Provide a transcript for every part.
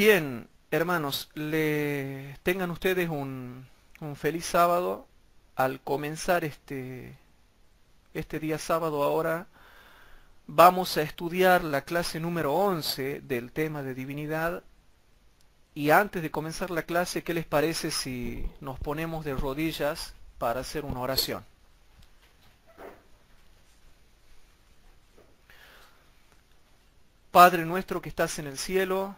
Bien, hermanos, tengan ustedes un feliz sábado. Al comenzar este día sábado ahora, vamos a estudiar la clase número 11 del tema de divinidad. Y antes de comenzar la clase, ¿qué les parece si nos ponemos de rodillas para hacer una oración? Padre nuestro que estás en el cielo,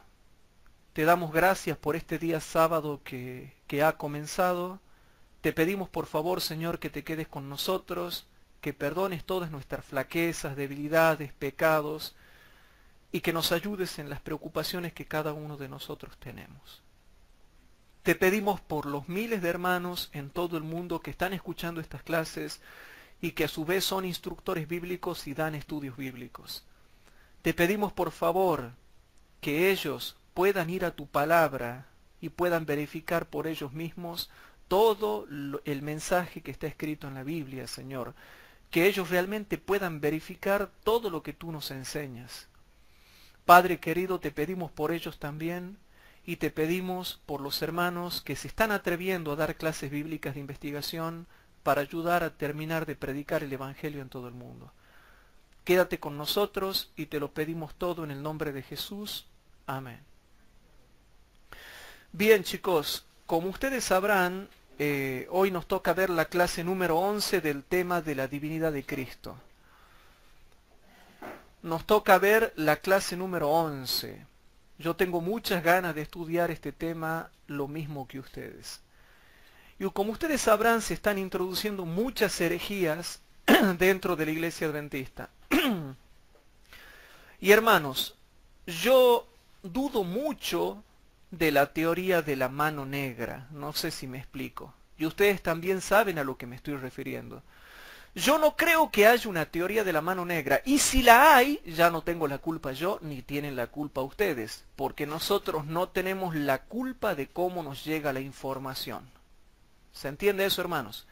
te damos gracias por este día sábado que ha comenzado. Te pedimos por favor, Señor, que te quedes con nosotros, que perdones todas nuestras flaquezas, debilidades, pecados, y que nos ayudes en las preocupaciones que cada uno de nosotros tenemos. Te pedimos por los miles de hermanos en todo el mundo que están escuchando estas clases y que a su vez son instructores bíblicos y dan estudios bíblicos. Te pedimos por favor que ellos puedan ir a tu palabra y puedan verificar por ellos mismos todo el mensaje que está escrito en la Biblia, Señor. Que ellos realmente puedan verificar todo lo que tú nos enseñas. Padre querido, te pedimos por ellos también y te pedimos por los hermanos que se están atreviendo a dar clases bíblicas de investigación para ayudar a terminar de predicar el Evangelio en todo el mundo. Quédate con nosotros y te lo pedimos todo en el nombre de Jesús. Amén. Bien, chicos, como ustedes sabrán, hoy nos toca ver la clase número 11 del tema de la divinidad de Cristo. Nos toca ver la clase número 11. Yo tengo muchas ganas de estudiar este tema lo mismo que ustedes. Y como ustedes sabrán, se están introduciendo muchas herejías dentro de la iglesia adventista. Y hermanos, yo dudo mucho de la teoría de la mano negra. No sé si me explico. Y ustedes también saben a lo que me estoy refiriendo. Yo no creo que haya una teoría de la mano negra. Y si la hay, ya no tengo la culpa yo, ni tienen la culpa ustedes. Porque nosotros no tenemos la culpa de cómo nos llega la información. ¿Se entiende eso, hermanos?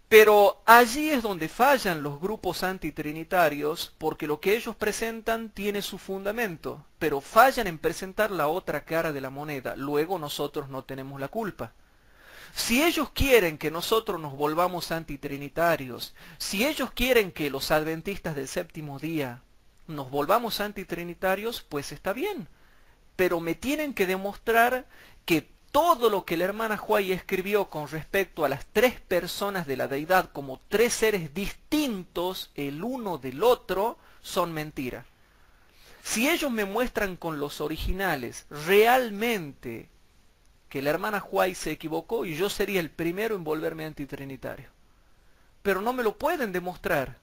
Pero allí es donde fallan los grupos antitrinitarios, porque lo que ellos presentan tiene su fundamento, pero fallan en presentar la otra cara de la moneda. Luego nosotros no tenemos la culpa. Si ellos quieren que nosotros nos volvamos antitrinitarios, si ellos quieren que los adventistas del séptimo día nos volvamos antitrinitarios, pues está bien. Pero me tienen que demostrar que todo lo que la hermana White escribió con respecto a las tres personas de la deidad como tres seres distintos el uno del otro son mentiras. Si ellos me muestran con los originales realmente que la hermana White se equivocó, y yo sería el primero en volverme antitrinitario. Pero no me lo pueden demostrar.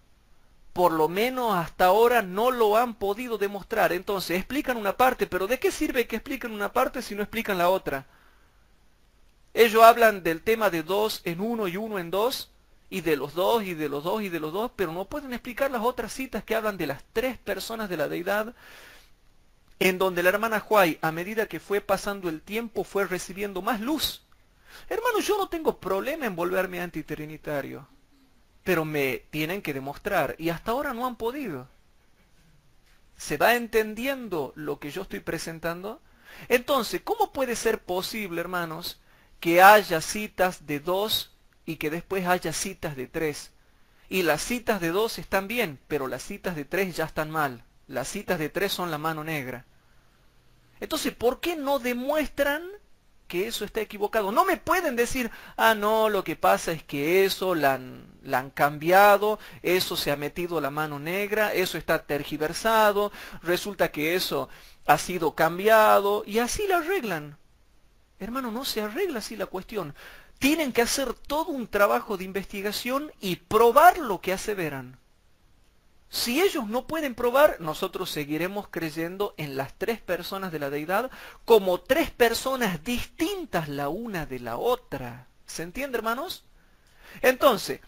Por lo menos hasta ahora no lo han podido demostrar. Entonces explican una parte, pero ¿de qué sirve que expliquen una parte si no explican la otra? Ellos hablan del tema de dos en uno y uno en dos, y de los dos y de los dos y de los dos, pero no pueden explicar las otras citas que hablan de las tres personas de la deidad, en donde la hermana White, a medida que fue pasando el tiempo, fue recibiendo más luz. Hermano, yo no tengo problema en volverme antitrinitario, pero me tienen que demostrar, y hasta ahora no han podido. ¿Se va entendiendo lo que yo estoy presentando? Entonces, ¿cómo puede ser posible, hermanos, que haya citas de dos y que después haya citas de tres? Y las citas de dos están bien, pero las citas de tres ya están mal. Las citas de tres son la mano negra. Entonces, ¿por qué no demuestran que eso está equivocado? No me pueden decir, ah, no, lo que pasa es que eso la han cambiado, eso se ha metido la mano negra, eso está tergiversado, resulta que eso ha sido cambiado, y así la arreglan. Hermano, no se arregla así la cuestión. Tienen que hacer todo un trabajo de investigación y probar lo que aseveran. Si ellos no pueden probar, nosotros seguiremos creyendo en las tres personas de la deidad como tres personas distintas la una de la otra. ¿Se entiende, hermanos? Entonces,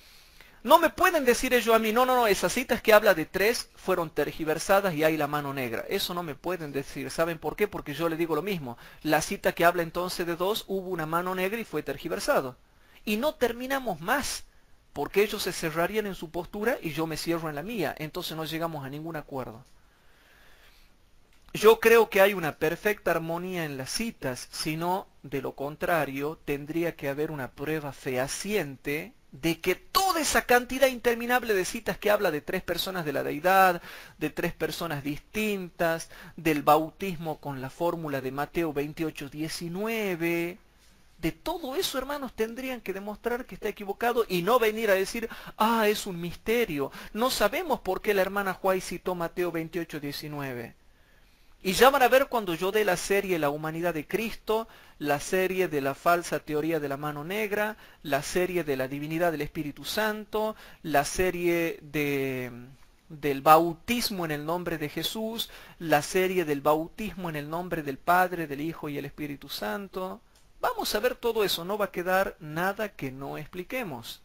no me pueden decir ellos a mí, no, esas citas que habla de tres fueron tergiversadas y hay la mano negra. Eso no me pueden decir. ¿Saben por qué? Porque yo le digo lo mismo. La cita que habla entonces de dos, hubo una mano negra y fue tergiversado. Y no terminamos más, porque ellos se cerrarían en su postura y yo me cierro en la mía. Entonces no llegamos a ningún acuerdo. Yo creo que hay una perfecta armonía en las citas, sino de lo contrario tendría que haber una prueba fehaciente de que toda esa cantidad interminable de citas que habla de tres personas de la deidad, de tres personas distintas, del bautismo con la fórmula de Mateo 28:19, de todo eso, hermanos, tendrían que demostrar que está equivocado y no venir a decir, ah, es un misterio. No sabemos por qué la hermana White citó Mateo 28:19. Y ya van a ver cuando yo dé la serie La humanidad de Cristo, la serie de la falsa teoría de la mano negra, la serie de la divinidad del Espíritu Santo, la serie del bautismo en el nombre de Jesús, la serie del bautismo en el nombre del Padre, del Hijo y el Espíritu Santo. Vamos a ver todo eso, no va a quedar nada que no expliquemos.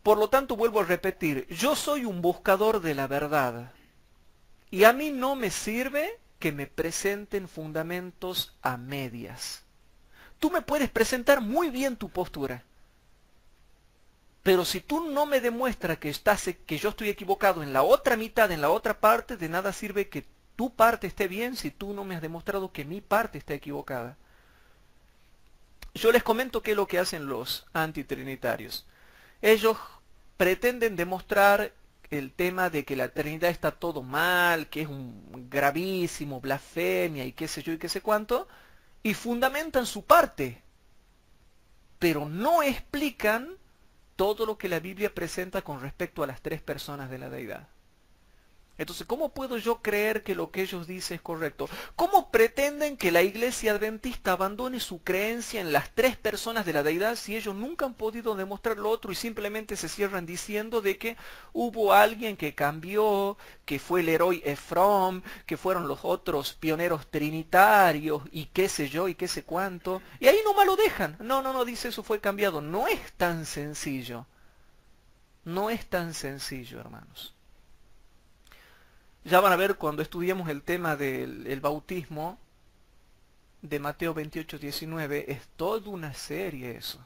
Por lo tanto, vuelvo a repetir, yo soy un buscador de la verdad. Y a mí no me sirve que me presenten fundamentos a medias. Tú me puedes presentar muy bien tu postura, pero si tú no me demuestras que yo estoy equivocado en la otra mitad, en la otra parte, de nada sirve que tu parte esté bien si tú no me has demostrado que mi parte está equivocada. Yo les comento qué es lo que hacen los antitrinitarios. Ellos pretenden demostrar el tema de que la Trinidad está todo mal, que es un gravísimo blasfemia y qué sé yo y qué sé cuánto, y fundamentan su parte, pero no explican todo lo que la Biblia presenta con respecto a las tres personas de la deidad. Entonces, ¿cómo puedo yo creer que lo que ellos dicen es correcto? ¿Cómo pretenden que la iglesia adventista abandone su creencia en las tres personas de la deidad si ellos nunca han podido demostrar lo otro y simplemente se cierran diciendo de que hubo alguien que cambió, que fue el héroe Efrón, que fueron los otros pioneros trinitarios y qué sé yo y qué sé cuánto? Y ahí nomás lo dejan. No, dice eso fue cambiado. No es tan sencillo. No es tan sencillo, hermanos. Ya van a ver cuando estudiemos el tema del bautismo de Mateo 28:19, es toda una serie eso.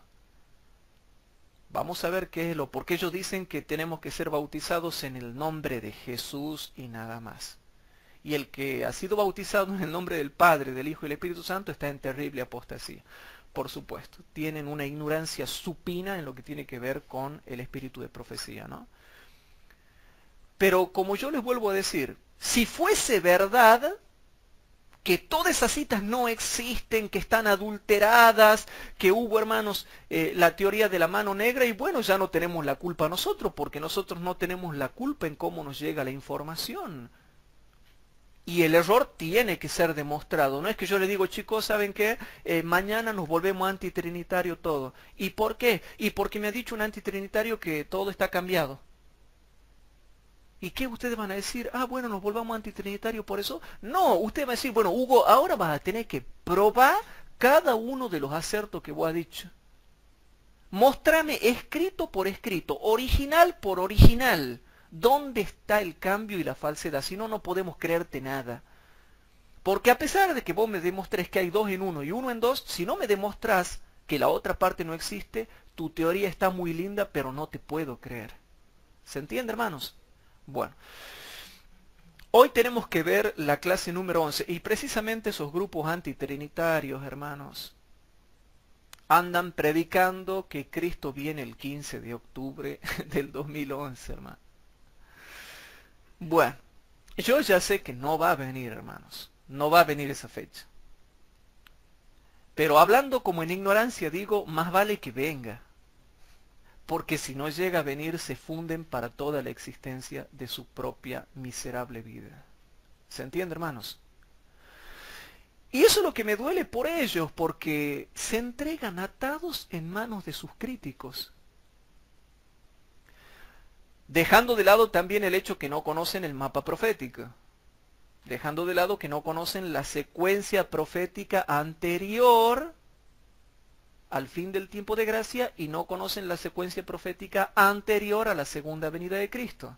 Vamos a ver qué es porque ellos dicen que tenemos que ser bautizados en el nombre de Jesús y nada más. Y el que ha sido bautizado en el nombre del Padre, del Hijo y del Espíritu Santo está en terrible apostasía. Por supuesto, tienen una ignorancia supina en lo que tiene que ver con el espíritu de profecía, ¿no? Pero como yo les vuelvo a decir, si fuese verdad que todas esas citas no existen, que están adulteradas, que hubo, hermanos, la teoría de la mano negra, y bueno, ya no tenemos la culpa nosotros, porque nosotros no tenemos la culpa en cómo nos llega la información. Y el error tiene que ser demostrado. No es que yo le digo, chicos, ¿saben qué? Mañana nos volvemos antitrinitario todo. ¿Y por qué? Y porque me ha dicho un antitrinitario que todo está cambiado. ¿Y qué ustedes van a decir? Ah, bueno, nos volvamos antitrinitarios por eso. No, usted va a decir, bueno, Hugo, ahora vas a tener que probar cada uno de los acertos que vos has dicho. Móstrame escrito por escrito, original por original, dónde está el cambio y la falsedad. Si no, no podemos creerte nada. Porque a pesar de que vos me demostres que hay dos en uno y uno en dos, si no me demostrás que la otra parte no existe, tu teoría está muy linda, pero no te puedo creer. ¿Se entiende, hermanos? Bueno, hoy tenemos que ver la clase número 11 y precisamente esos grupos antitrinitarios, hermanos, andan predicando que Cristo viene el 15 de octubre del 2011, hermano. Bueno, yo ya sé que no va a venir, hermanos, no va a venir esa fecha. Pero hablando como en ignorancia digo, más vale que venga. Porque si no llega a venir se funden para toda la existencia de su propia miserable vida. ¿Se entiende, hermanos? Y eso es lo que me duele por ellos, porque se entregan atados en manos de sus críticos. Dejando de lado también el hecho que no conocen el mapa profético. Dejando de lado que no conocen la secuencia profética anterior al fin del tiempo de gracia y no conocen la secuencia profética anterior a la segunda venida de Cristo.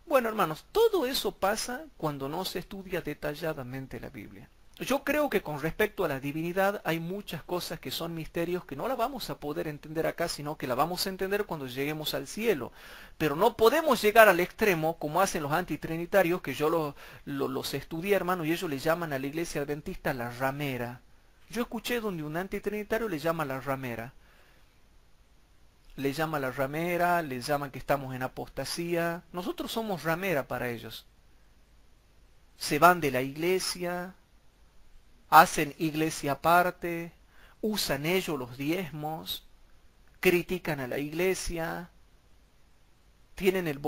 Bueno, hermanos, todo eso pasa cuando no se estudia detalladamente la Biblia. Yo creo que con respecto a la divinidad hay muchas cosas que son misterios que no la vamos a poder entender acá, sino que la vamos a entender cuando lleguemos al cielo. Pero no podemos llegar al extremo como hacen los antitrinitarios, que yo los estudié, hermano, y ellos le llaman a la iglesia adventista la ramera. Yo escuché donde un antitrinitario le llama la ramera. Le llama la ramera, le llaman que estamos en apostasía. Nosotros somos ramera para ellos. Se van de la iglesia, hacen iglesia aparte, usan ellos los diezmos, critican a la iglesia, tienen el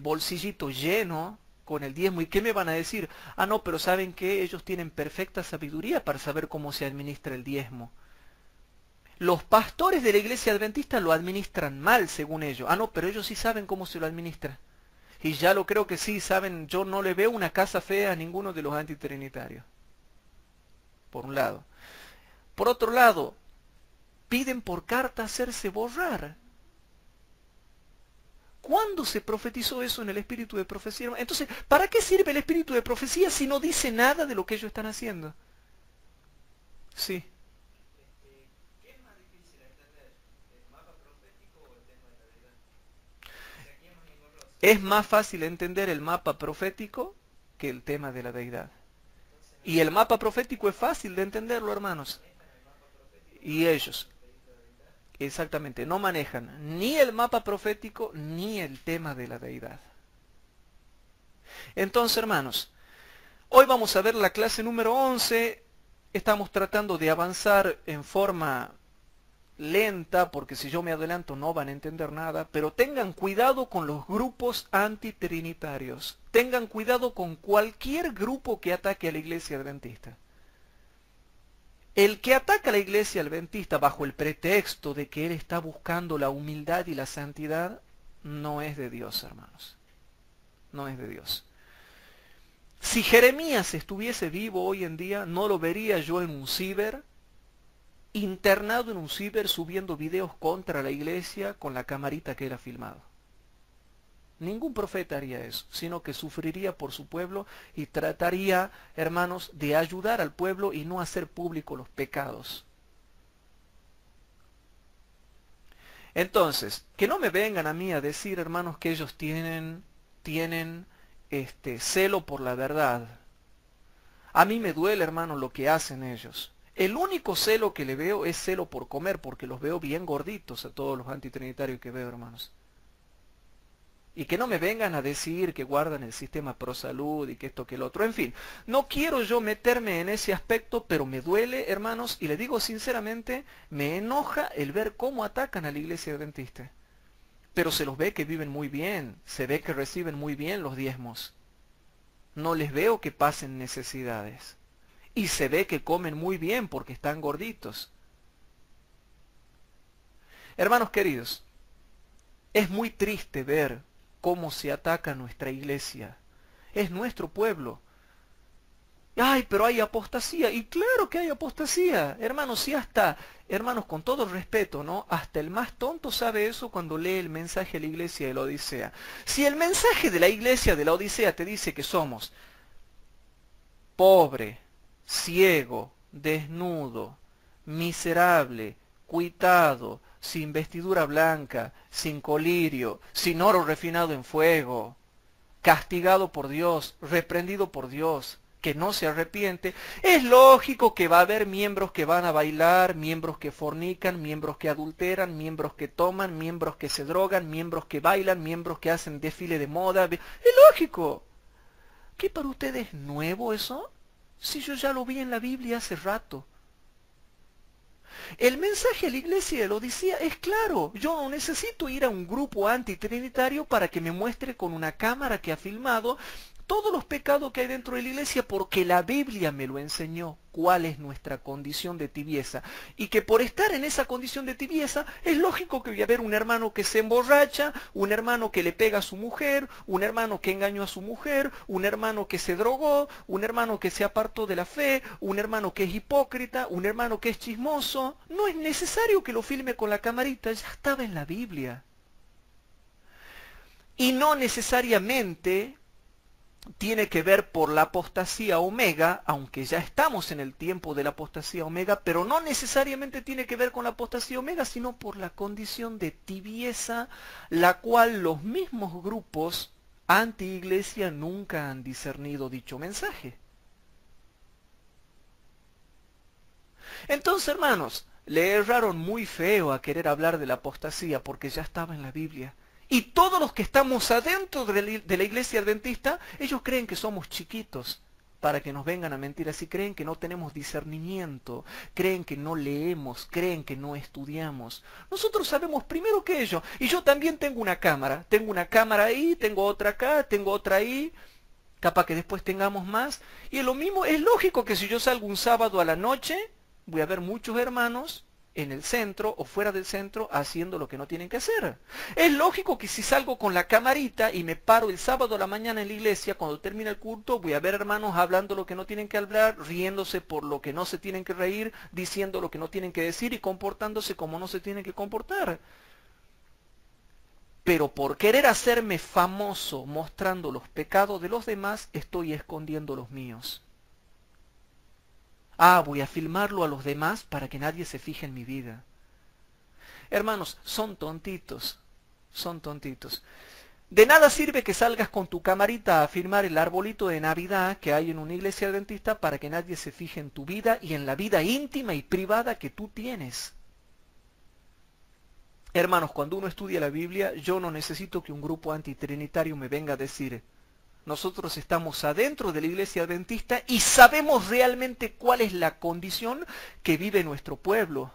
bolsillito lleno con el diezmo. ¿Y qué me van a decir? Ah, no, pero ¿saben qué? Ellos tienen perfecta sabiduría para saber cómo se administra el diezmo. Los pastores de la iglesia adventista lo administran mal, según ellos. Ah, no, pero ellos sí saben cómo se lo administra. Y ya lo creo que sí saben. Yo no le veo una casa fea a ninguno de los antitrinitarios. Por un lado. Por otro lado, piden por carta hacerse borrar. ¿Cuándo se profetizó eso en el espíritu de profecía? Entonces, ¿para qué sirve el espíritu de profecía si no dice nada de lo que ellos están haciendo? Sí. ¿Qué es más difícil entender? ¿El mapa profético o el tema de la deidad? O sea, ¿quién es más engorroso? Es más fácil entender el mapa profético que el tema de la deidad. Entonces, Y el mapa profético es fácil de entenderlo, hermanos. manejan el mapa profético Y ellos, el pedido de deidad. exactamente, no manejan ni el mapa profético ni el tema de la deidad. Entonces, hermanos, hoy vamos a ver la clase número 11. Estamos tratando de avanzar en forma lenta, porque si yo me adelanto no van a entender nada, pero tengan cuidado con los grupos antitrinitarios. Tengan cuidado con cualquier grupo que ataque a la iglesia adventista. El que ataca a la iglesia adventista bajo el pretexto de que él está buscando la humildad y la santidad, no es de Dios, hermanos. No es de Dios. Si Jeremías estuviese vivo hoy en día, no lo vería yo en un ciber, internado en un ciber subiendo videos contra la iglesia con la camarita que él ha filmado. Ningún profeta haría eso, sino que sufriría por su pueblo y trataría, hermanos, de ayudar al pueblo y no hacer público los pecados. Entonces, que no me vengan a mí a decir, hermanos, que ellos tienen celo por la verdad. A mí me duele, hermano, lo que hacen ellos. El único celo que le veo es celo por comer, porque los veo bien gorditos a todos los antitrinitarios que veo, hermanos. Y que no me vengan a decir que guardan el sistema ProSalud y que esto que el otro. En fin, no quiero yo meterme en ese aspecto, pero me duele, hermanos, y le digo sinceramente, me enoja el ver cómo atacan a la iglesia adventista. Pero se los ve que viven muy bien, se ve que reciben muy bien los diezmos. No les veo que pasen necesidades. Y se ve que comen muy bien porque están gorditos. Hermanos queridos, es muy triste ver cómo se ataca nuestra iglesia. Es nuestro pueblo. Ay, pero hay apostasía. Y claro que hay apostasía. Hermanos, si hasta, hermanos, con todo respeto, ¿no? Hasta el más tonto sabe eso cuando lee el mensaje de la iglesia de la Odisea. Si el mensaje de la iglesia de la Odisea te dice que somos pobre, ciego, desnudo, miserable, cuitado, sin vestidura blanca, sin colirio, sin oro refinado en fuego, castigado por Dios, reprendido por Dios, que no se arrepiente, es lógico que va a haber miembros que van a bailar, miembros que fornican, miembros que adulteran, miembros que toman, miembros que se drogan, miembros que bailan, miembros que hacen desfile de moda. Es lógico. ¿Qué para ustedes es nuevo eso? Si yo ya lo vi en la Biblia hace rato. El mensaje a la iglesia de la Odisea es claro. Yo no necesito ir a un grupo antitrinitario para que me muestre con una cámara que ha filmado todos los pecados que hay dentro de la iglesia, porque la Biblia me lo enseñó cuál es nuestra condición de tibieza. Y que por estar en esa condición de tibieza, es lógico que voy a ver un hermano que se emborracha, un hermano que le pega a su mujer, un hermano que engañó a su mujer, un hermano que se drogó, un hermano que se apartó de la fe, un hermano que es hipócrita, un hermano que es chismoso. No es necesario que lo filme con la camarita, ya estaba en la Biblia. Y no necesariamente tiene que ver por la apostasía omega, aunque ya estamos en el tiempo de la apostasía omega, pero no necesariamente tiene que ver con la apostasía omega, sino por la condición de tibieza, la cual los mismos grupos anti-iglesia nunca han discernido dicho mensaje. Entonces, hermanos, le erraron muy feo a querer hablar de la apostasía porque ya estaba en la Biblia. Y todos los que estamos adentro de la iglesia adventista, ellos creen que somos chiquitos para que nos vengan a mentir así. Creen que no tenemos discernimiento, creen que no leemos, creen que no estudiamos. Nosotros sabemos primero que ellos. Y yo también tengo una cámara ahí, tengo otra acá, tengo otra ahí. Capaz que después tengamos más. Y es lo mismo, es lógico que si yo salgo un sábado a la noche, voy a ver muchos hermanos en el centro o fuera del centro haciendo lo que no tienen que hacer. Es lógico que si salgo con la camarita y me paro el sábado a la mañana en la iglesia, cuando termina el culto, voy a ver hermanos hablando lo que no tienen que hablar, riéndose por lo que no se tienen que reír, diciendo lo que no tienen que decir y comportándose como no se tienen que comportar. Pero por querer hacerme famoso mostrando los pecados de los demás, estoy escondiendo los míos. Voy a filmarlo a los demás para que nadie se fije en mi vida. Hermanos, son tontitos, son tontitos. De nada sirve que salgas con tu camarita a filmar el arbolito de Navidad que hay en una iglesia adventista para que nadie se fije en tu vida y en la vida íntima y privada que tú tienes. Hermanos, cuando uno estudia la Biblia, yo no necesito que un grupo antitrinitario me venga a decir: nosotros estamos adentro de la iglesia adventista y sabemos realmente cuál es la condición que vive nuestro pueblo.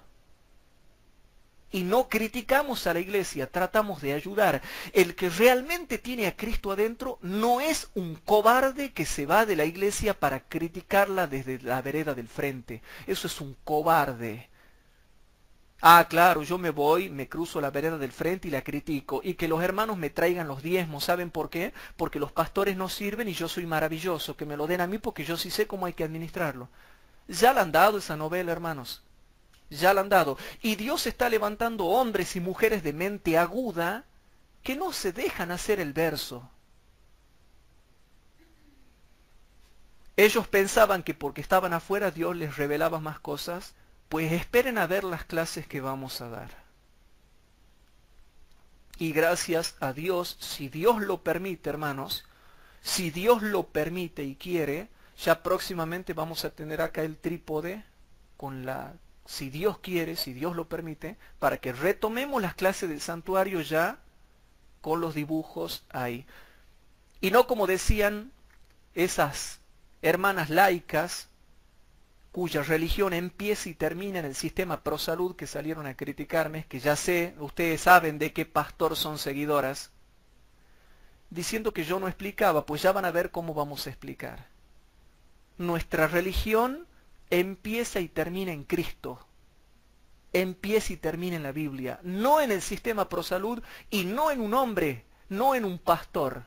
Y no criticamos a la iglesia, tratamos de ayudar. El que realmente tiene a Cristo adentro no es un cobarde que se va de la iglesia para criticarla desde la vereda del frente. Eso es un cobarde. Claro, yo me voy, me cruzo la vereda del frente y la critico. Y que los hermanos me traigan los diezmos. ¿Saben por qué? Porque los pastores no sirven y yo soy maravilloso. Que me lo den a mí porque yo sí sé cómo hay que administrarlo. Ya la han dado esa novela, hermanos. Ya la han dado. Y Dios está levantando hombres y mujeres de mente aguda que no se dejan hacer el verso. Ellos pensaban que porque estaban afuera Dios les revelaba más cosas. Pues esperen a ver las clases que vamos a dar. Y gracias a Dios, si Dios lo permite, hermanos, si Dios lo permite y quiere, ya próximamente vamos a tener acá el trípode con si Dios quiere, si Dios lo permite, para que retomemos las clases del santuario ya con los dibujos ahí. Y no como decían esas hermanas laicas, cuya religión empieza y termina en el sistema ProSalud, que salieron a criticarme, que ya sé, ustedes saben de qué pastor son seguidoras, diciendo que yo no explicaba. Pues ya van a ver cómo vamos a explicar. Nuestra religión empieza y termina en Cristo, empieza y termina en la Biblia, no en el sistema ProSalud y no en un hombre, no en un pastor.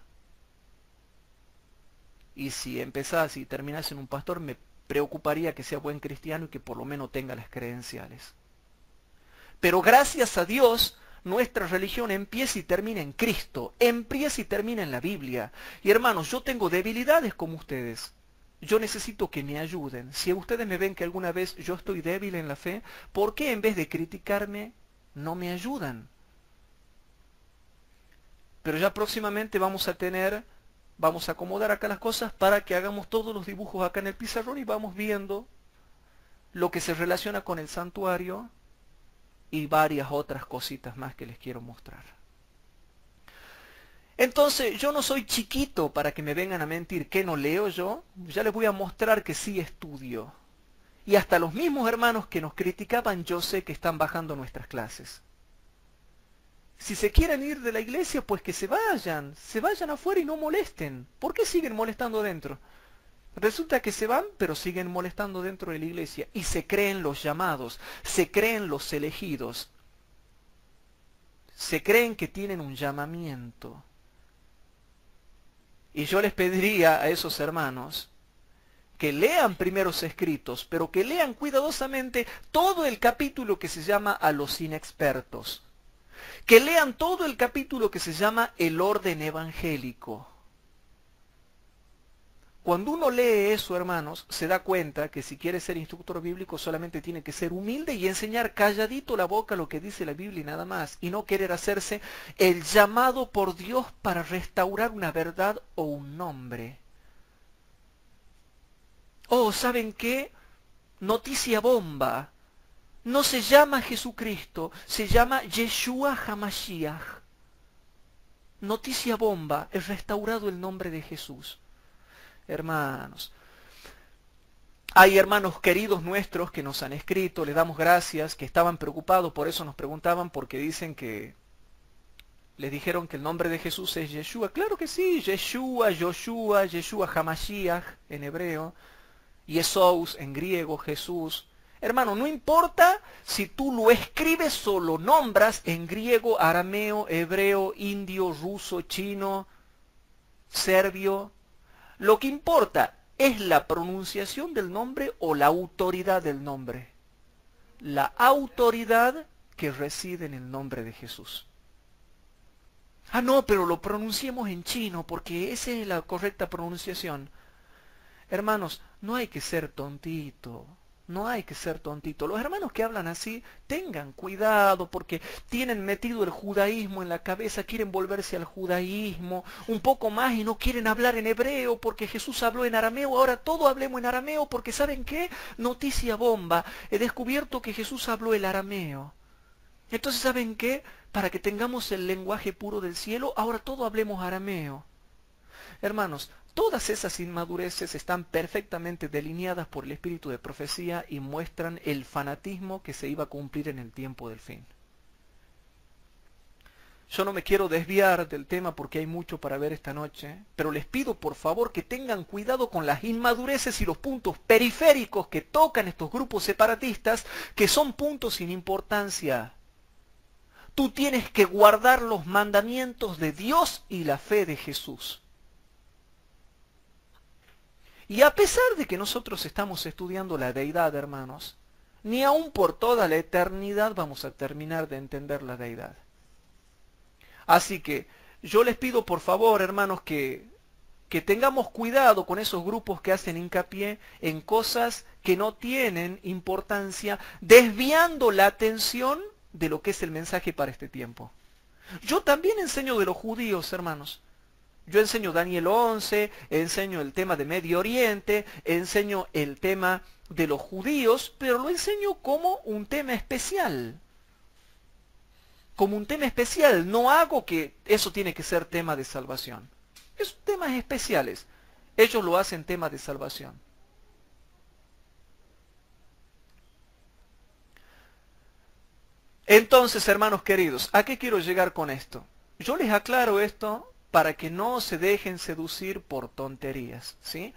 Y si empezás y terminás en un pastor, me preocuparía que sea buen cristiano y que por lo menos tenga las credenciales. Pero gracias a Dios, nuestra religión empieza y termina en Cristo, empieza y termina en la Biblia. Y hermanos, yo tengo debilidades como ustedes. Yo necesito que me ayuden. Si ustedes me ven que alguna vez yo estoy débil en la fe, ¿por qué en vez de criticarme no me ayudan? Pero ya próximamente vamos a acomodar acá las cosas para que hagamos todos los dibujos acá en el pizarrón y vamos viendo lo que se relaciona con el santuario y varias otras cositas más que les quiero mostrar. Entonces, yo no soy chiquito para que me vengan a mentir que no leo yo. Ya les voy a mostrar que sí estudio. Y hasta los mismos hermanos que nos criticaban, yo sé que están bajando nuestras clases. Si se quieren ir de la iglesia, pues que se vayan afuera y no molesten. ¿Por qué siguen molestando dentro? Resulta que se van, pero siguen molestando dentro de la iglesia. Y se creen los llamados, se creen los elegidos. Se creen que tienen un llamamiento. Y yo les pediría a esos hermanos que lean primeros escritos, pero que lean cuidadosamente todo el capítulo que se llama a los inexpertos. Que lean todo el capítulo que se llama el orden evangélico. Cuando uno lee eso, hermanos, se da cuenta que si quiere ser instructor bíblico solamente tiene que ser humilde y enseñar calladito la boca lo que dice la Biblia y nada más, y no querer hacerse el llamado por Dios para restaurar una verdad o un nombre. Oh, ¿saben qué? Noticia bomba. No se llama Jesucristo, se llama Yeshua HaMashiach. Noticia bomba, es restaurado el nombre de Jesús. Hermanos, hay hermanos queridos nuestros que nos han escrito, les damos gracias, que estaban preocupados, por eso nos preguntaban, porque dicen que les dijeron que el nombre de Jesús es Yeshua. Claro que sí, Yeshua, Joshua, Yeshua HaMashiach en hebreo, Jesús en griego, Jesús. Hermano, no importa si tú lo escribes o lo nombras en griego, arameo, hebreo, indio, ruso, chino, serbio. Lo que importa es la pronunciación del nombre o la autoridad del nombre. La autoridad que reside en el nombre de Jesús. Ah, no, pero lo pronunciemos en chino porque esa es la correcta pronunciación. Hermanos, no hay que ser tontito. No hay que ser tontito. Los hermanos que hablan así, tengan cuidado porque tienen metido el judaísmo en la cabeza, quieren volverse al judaísmo un poco más y no quieren hablar en hebreo porque Jesús habló en arameo. Ahora todos hablemos en arameo porque ¿saben qué? Noticia bomba. He descubierto que Jesús habló el arameo. Entonces, ¿saben qué? Para que tengamos el lenguaje puro del cielo, ahora todos hablemos arameo. Hermanos, todas esas inmadureces están perfectamente delineadas por el espíritu de profecía y muestran el fanatismo que se iba a cumplir en el tiempo del fin. Yo no me quiero desviar del tema porque hay mucho para ver esta noche, pero les pido por favor que tengan cuidado con las inmadureces y los puntos periféricos que tocan estos grupos separatistas, que son puntos sin importancia. Tú tienes que guardar los mandamientos de Dios y la fe de Jesús. Y a pesar de que nosotros estamos estudiando la deidad, hermanos, ni aún por toda la eternidad vamos a terminar de entender la deidad. Así que yo les pido por favor, hermanos, que tengamos cuidado con esos grupos que hacen hincapié en cosas que no tienen importancia, desviando la atención de lo que es el mensaje para este tiempo. Yo también enseño de los judíos, hermanos. Yo enseño Daniel 11, enseño el tema de Medio Oriente, enseño el tema de los judíos, pero lo enseño como un tema especial. Como un tema especial, no hago que eso tiene que ser tema de salvación. Es temas especiales. Ellos lo hacen tema de salvación. Entonces, hermanos queridos, ¿a qué quiero llegar con esto? Yo les aclaro esto para que no se dejen seducir por tonterías, ¿sí?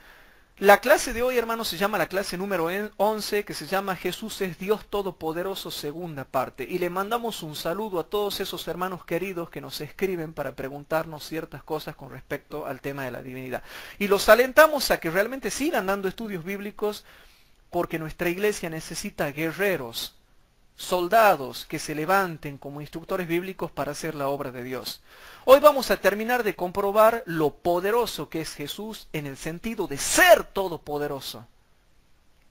La clase de hoy, hermanos, se llama la clase número 11, que se llama Jesús es Dios Todopoderoso, segunda parte. Y le mandamos un saludo a todos esos hermanos queridos que nos escriben para preguntarnos ciertas cosas con respecto al tema de la divinidad. Y los alentamos a que realmente sigan dando estudios bíblicos porque nuestra iglesia necesita guerreros, soldados que se levanten como instructores bíblicos para hacer la obra de Dios. Hoy vamos a terminar de comprobar lo poderoso que es Jesús en el sentido de ser todopoderoso.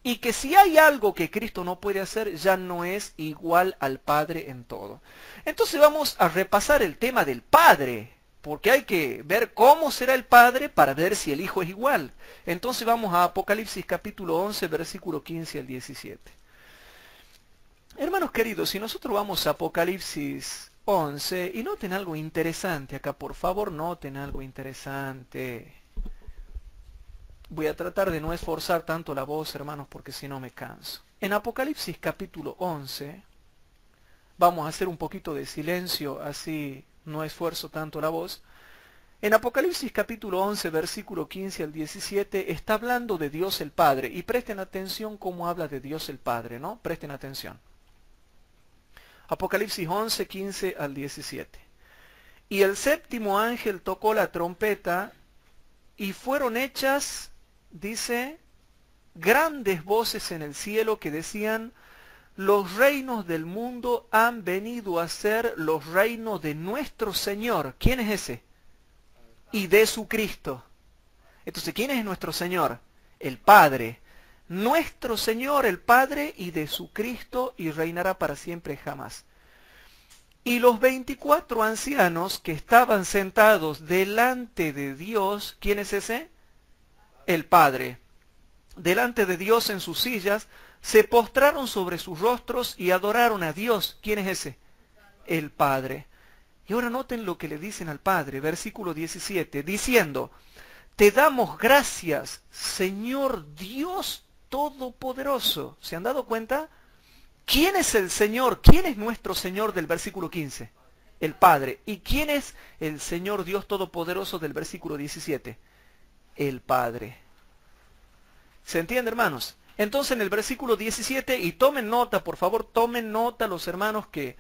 Y que si hay algo que Cristo no puede hacer, ya no es igual al Padre en todo. Entonces vamos a repasar el tema del Padre, porque hay que ver cómo será el Padre para ver si el Hijo es igual. Entonces vamos a Apocalipsis capítulo 11, versículo 15 al 17. Hermanos queridos, si nosotros vamos a Apocalipsis 11, y noten algo interesante acá, por favor, noten algo interesante. Voy a tratar de no esforzar tanto la voz, hermanos, porque si no me canso. En Apocalipsis capítulo 11, vamos a hacer un poquito de silencio, así no esfuerzo tanto la voz. En Apocalipsis capítulo 11, versículo 15 al 17, está hablando de Dios el Padre. Y presten atención cómo habla de Dios el Padre, ¿no? Presten atención. Apocalipsis 11, 15 al 17. Y el séptimo ángel tocó la trompeta y fueron hechas, dice, grandes voces en el cielo que decían: los reinos del mundo han venido a ser los reinos de nuestro Señor. ¿Quién es ese? Y de su Cristo. Entonces, ¿quién es nuestro Señor? El Padre. Nuestro Señor, el Padre, y de su Cristo, y reinará para siempre jamás. Y los 24 ancianos que estaban sentados delante de Dios, ¿quién es ese? El Padre. Delante de Dios en sus sillas, se postraron sobre sus rostros y adoraron a Dios. ¿Quién es ese? El Padre. Y ahora noten lo que le dicen al Padre, versículo 17, diciendo: te damos gracias, Señor Dios Todopoderoso. ¿Se han dado cuenta? ¿Quién es el Señor? ¿Quién es nuestro Señor del versículo 15? El Padre. ¿Y quién es el Señor Dios Todopoderoso del versículo 17? El Padre. ¿Se entiende, hermanos? Entonces en el versículo 17, y tomen nota, por favor, tomen nota los hermanos que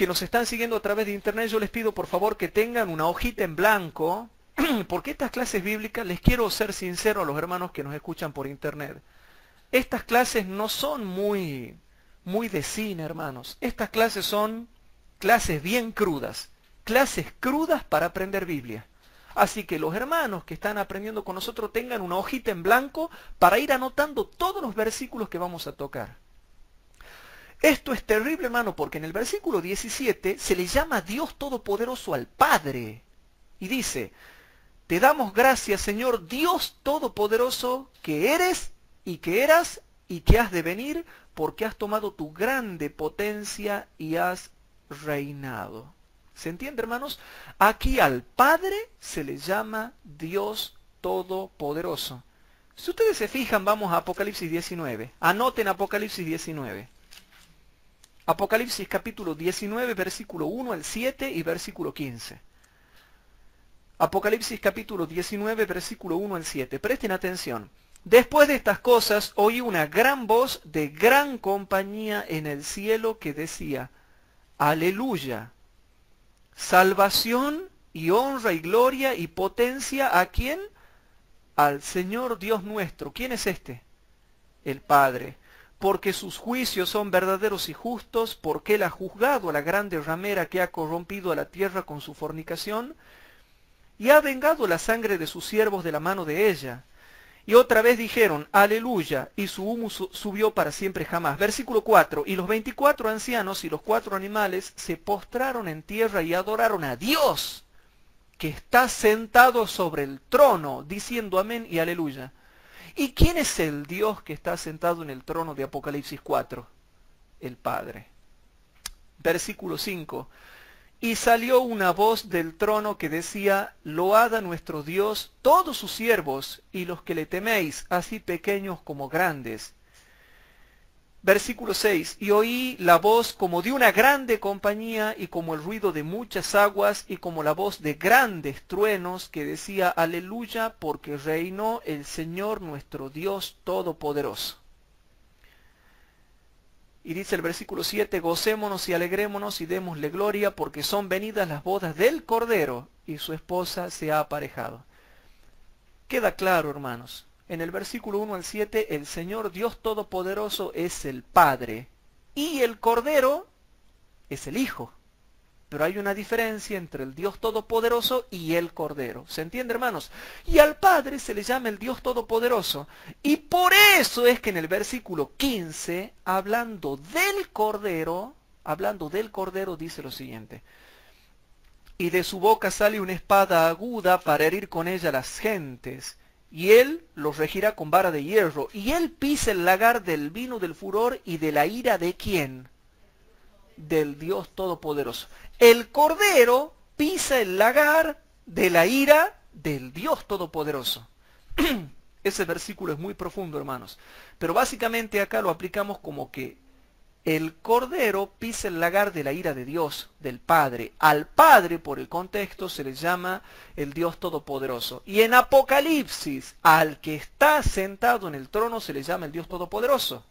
nos están siguiendo a través de internet, yo les pido por favor que tengan una hojita en blanco, porque estas clases bíblicas, les quiero ser sincero a los hermanos que nos escuchan por internet, estas clases no son muy de cine, hermanos. Estas clases son clases bien crudas, clases crudas para aprender Biblia. Así que los hermanos que están aprendiendo con nosotros tengan una hojita en blanco para ir anotando todos los versículos que vamos a tocar. Esto es terrible, hermano, porque en el versículo 17 se le llama Dios Todopoderoso al Padre. Y dice: te damos gracias, Señor Dios Todopoderoso, que eres y que eras y que has de venir, porque has tomado tu grande potencia y has reinado. ¿Se entiende, hermanos? Aquí al Padre se le llama Dios Todopoderoso. Si ustedes se fijan, vamos a Apocalipsis 19. Anoten Apocalipsis 19. Apocalipsis capítulo 19, versículo 1 al 7 y versículo 15. Apocalipsis capítulo 19, versículo 1 al 7. Presten atención. Después de estas cosas oí una gran voz de gran compañía en el cielo que decía: Aleluya. Salvación y honra y gloria y potencia, ¿a quién? Al Señor Dios nuestro. ¿Quién es este? El Padre. Porque sus juicios son verdaderos y justos, porque Él ha juzgado a la grande ramera que ha corrompido a la tierra con su fornicación, y ha vengado la sangre de sus siervos de la mano de ella. Y otra vez dijeron: Aleluya, y su humo subió para siempre jamás. Versículo 4. Y los 24 ancianos y los 4 animales se postraron en tierra y adoraron a Dios, que está sentado sobre el trono, diciendo amén y aleluya. ¿Y quién es el Dios que está sentado en el trono de Apocalipsis 4? El Padre. Versículo 5. Y salió una voz del trono que decía: Load a nuestro Dios todos sus siervos y los que le teméis, así pequeños como grandes. Versículo 6. Y oí la voz como de una grande compañía y como el ruido de muchas aguas y como la voz de grandes truenos que decía: Aleluya, porque reinó el Señor nuestro Dios Todopoderoso. Y dice el versículo 7, gocémonos y alegrémonos y démosle gloria, porque son venidas las bodas del Cordero, y su esposa se ha aparejado. Queda claro, hermanos, en el versículo 1 al 7, el Señor Dios Todopoderoso es el Padre, y el Cordero es el Hijo. Pero hay una diferencia entre el Dios Todopoderoso y el Cordero. ¿Se entiende, hermanos? Y al Padre se le llama el Dios Todopoderoso. Y por eso es que en el versículo 15, hablando del Cordero, dice lo siguiente: y de su boca sale una espada aguda para herir con ella a las gentes, y él los regirá con vara de hierro, y él pisa el lagar del vino del furor y de la ira de ¿quién? Del Dios Todopoderoso. El Cordero pisa el lagar de la ira del Dios Todopoderoso. Ese versículo es muy profundo, hermanos. Pero básicamente acá lo aplicamos como que el Cordero pisa el lagar de la ira de Dios, del Padre. Al Padre, por el contexto, se le llama el Dios Todopoderoso. Y en Apocalipsis, al que está sentado en el trono se le llama el Dios Todopoderoso.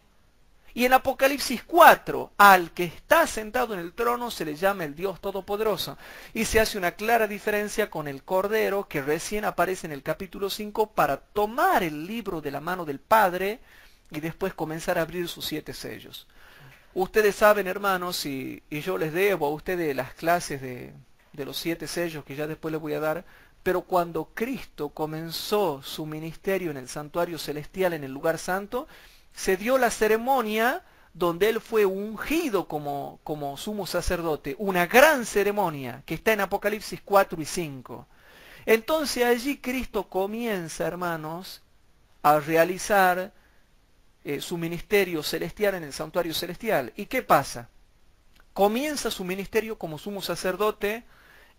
Y en Apocalipsis 4, al que está sentado en el trono se le llama el Dios Todopoderoso. Y se hace una clara diferencia con el Cordero, que recién aparece en el capítulo 5 para tomar el libro de la mano del Padre y después comenzar a abrir sus 7 sellos. Ustedes saben, hermanos, y yo les debo a ustedes las clases de los 7 sellos que ya después les voy a dar, Pero cuando Cristo comenzó su ministerio en el santuario celestial, en el lugar santo, se dio la ceremonia donde él fue ungido como sumo sacerdote, una gran ceremonia que está en Apocalipsis 4 y 5. Entonces allí Cristo comienza, hermanos, a realizar su ministerio celestial en el santuario celestial. ¿Y qué pasa? Comienza su ministerio como sumo sacerdote,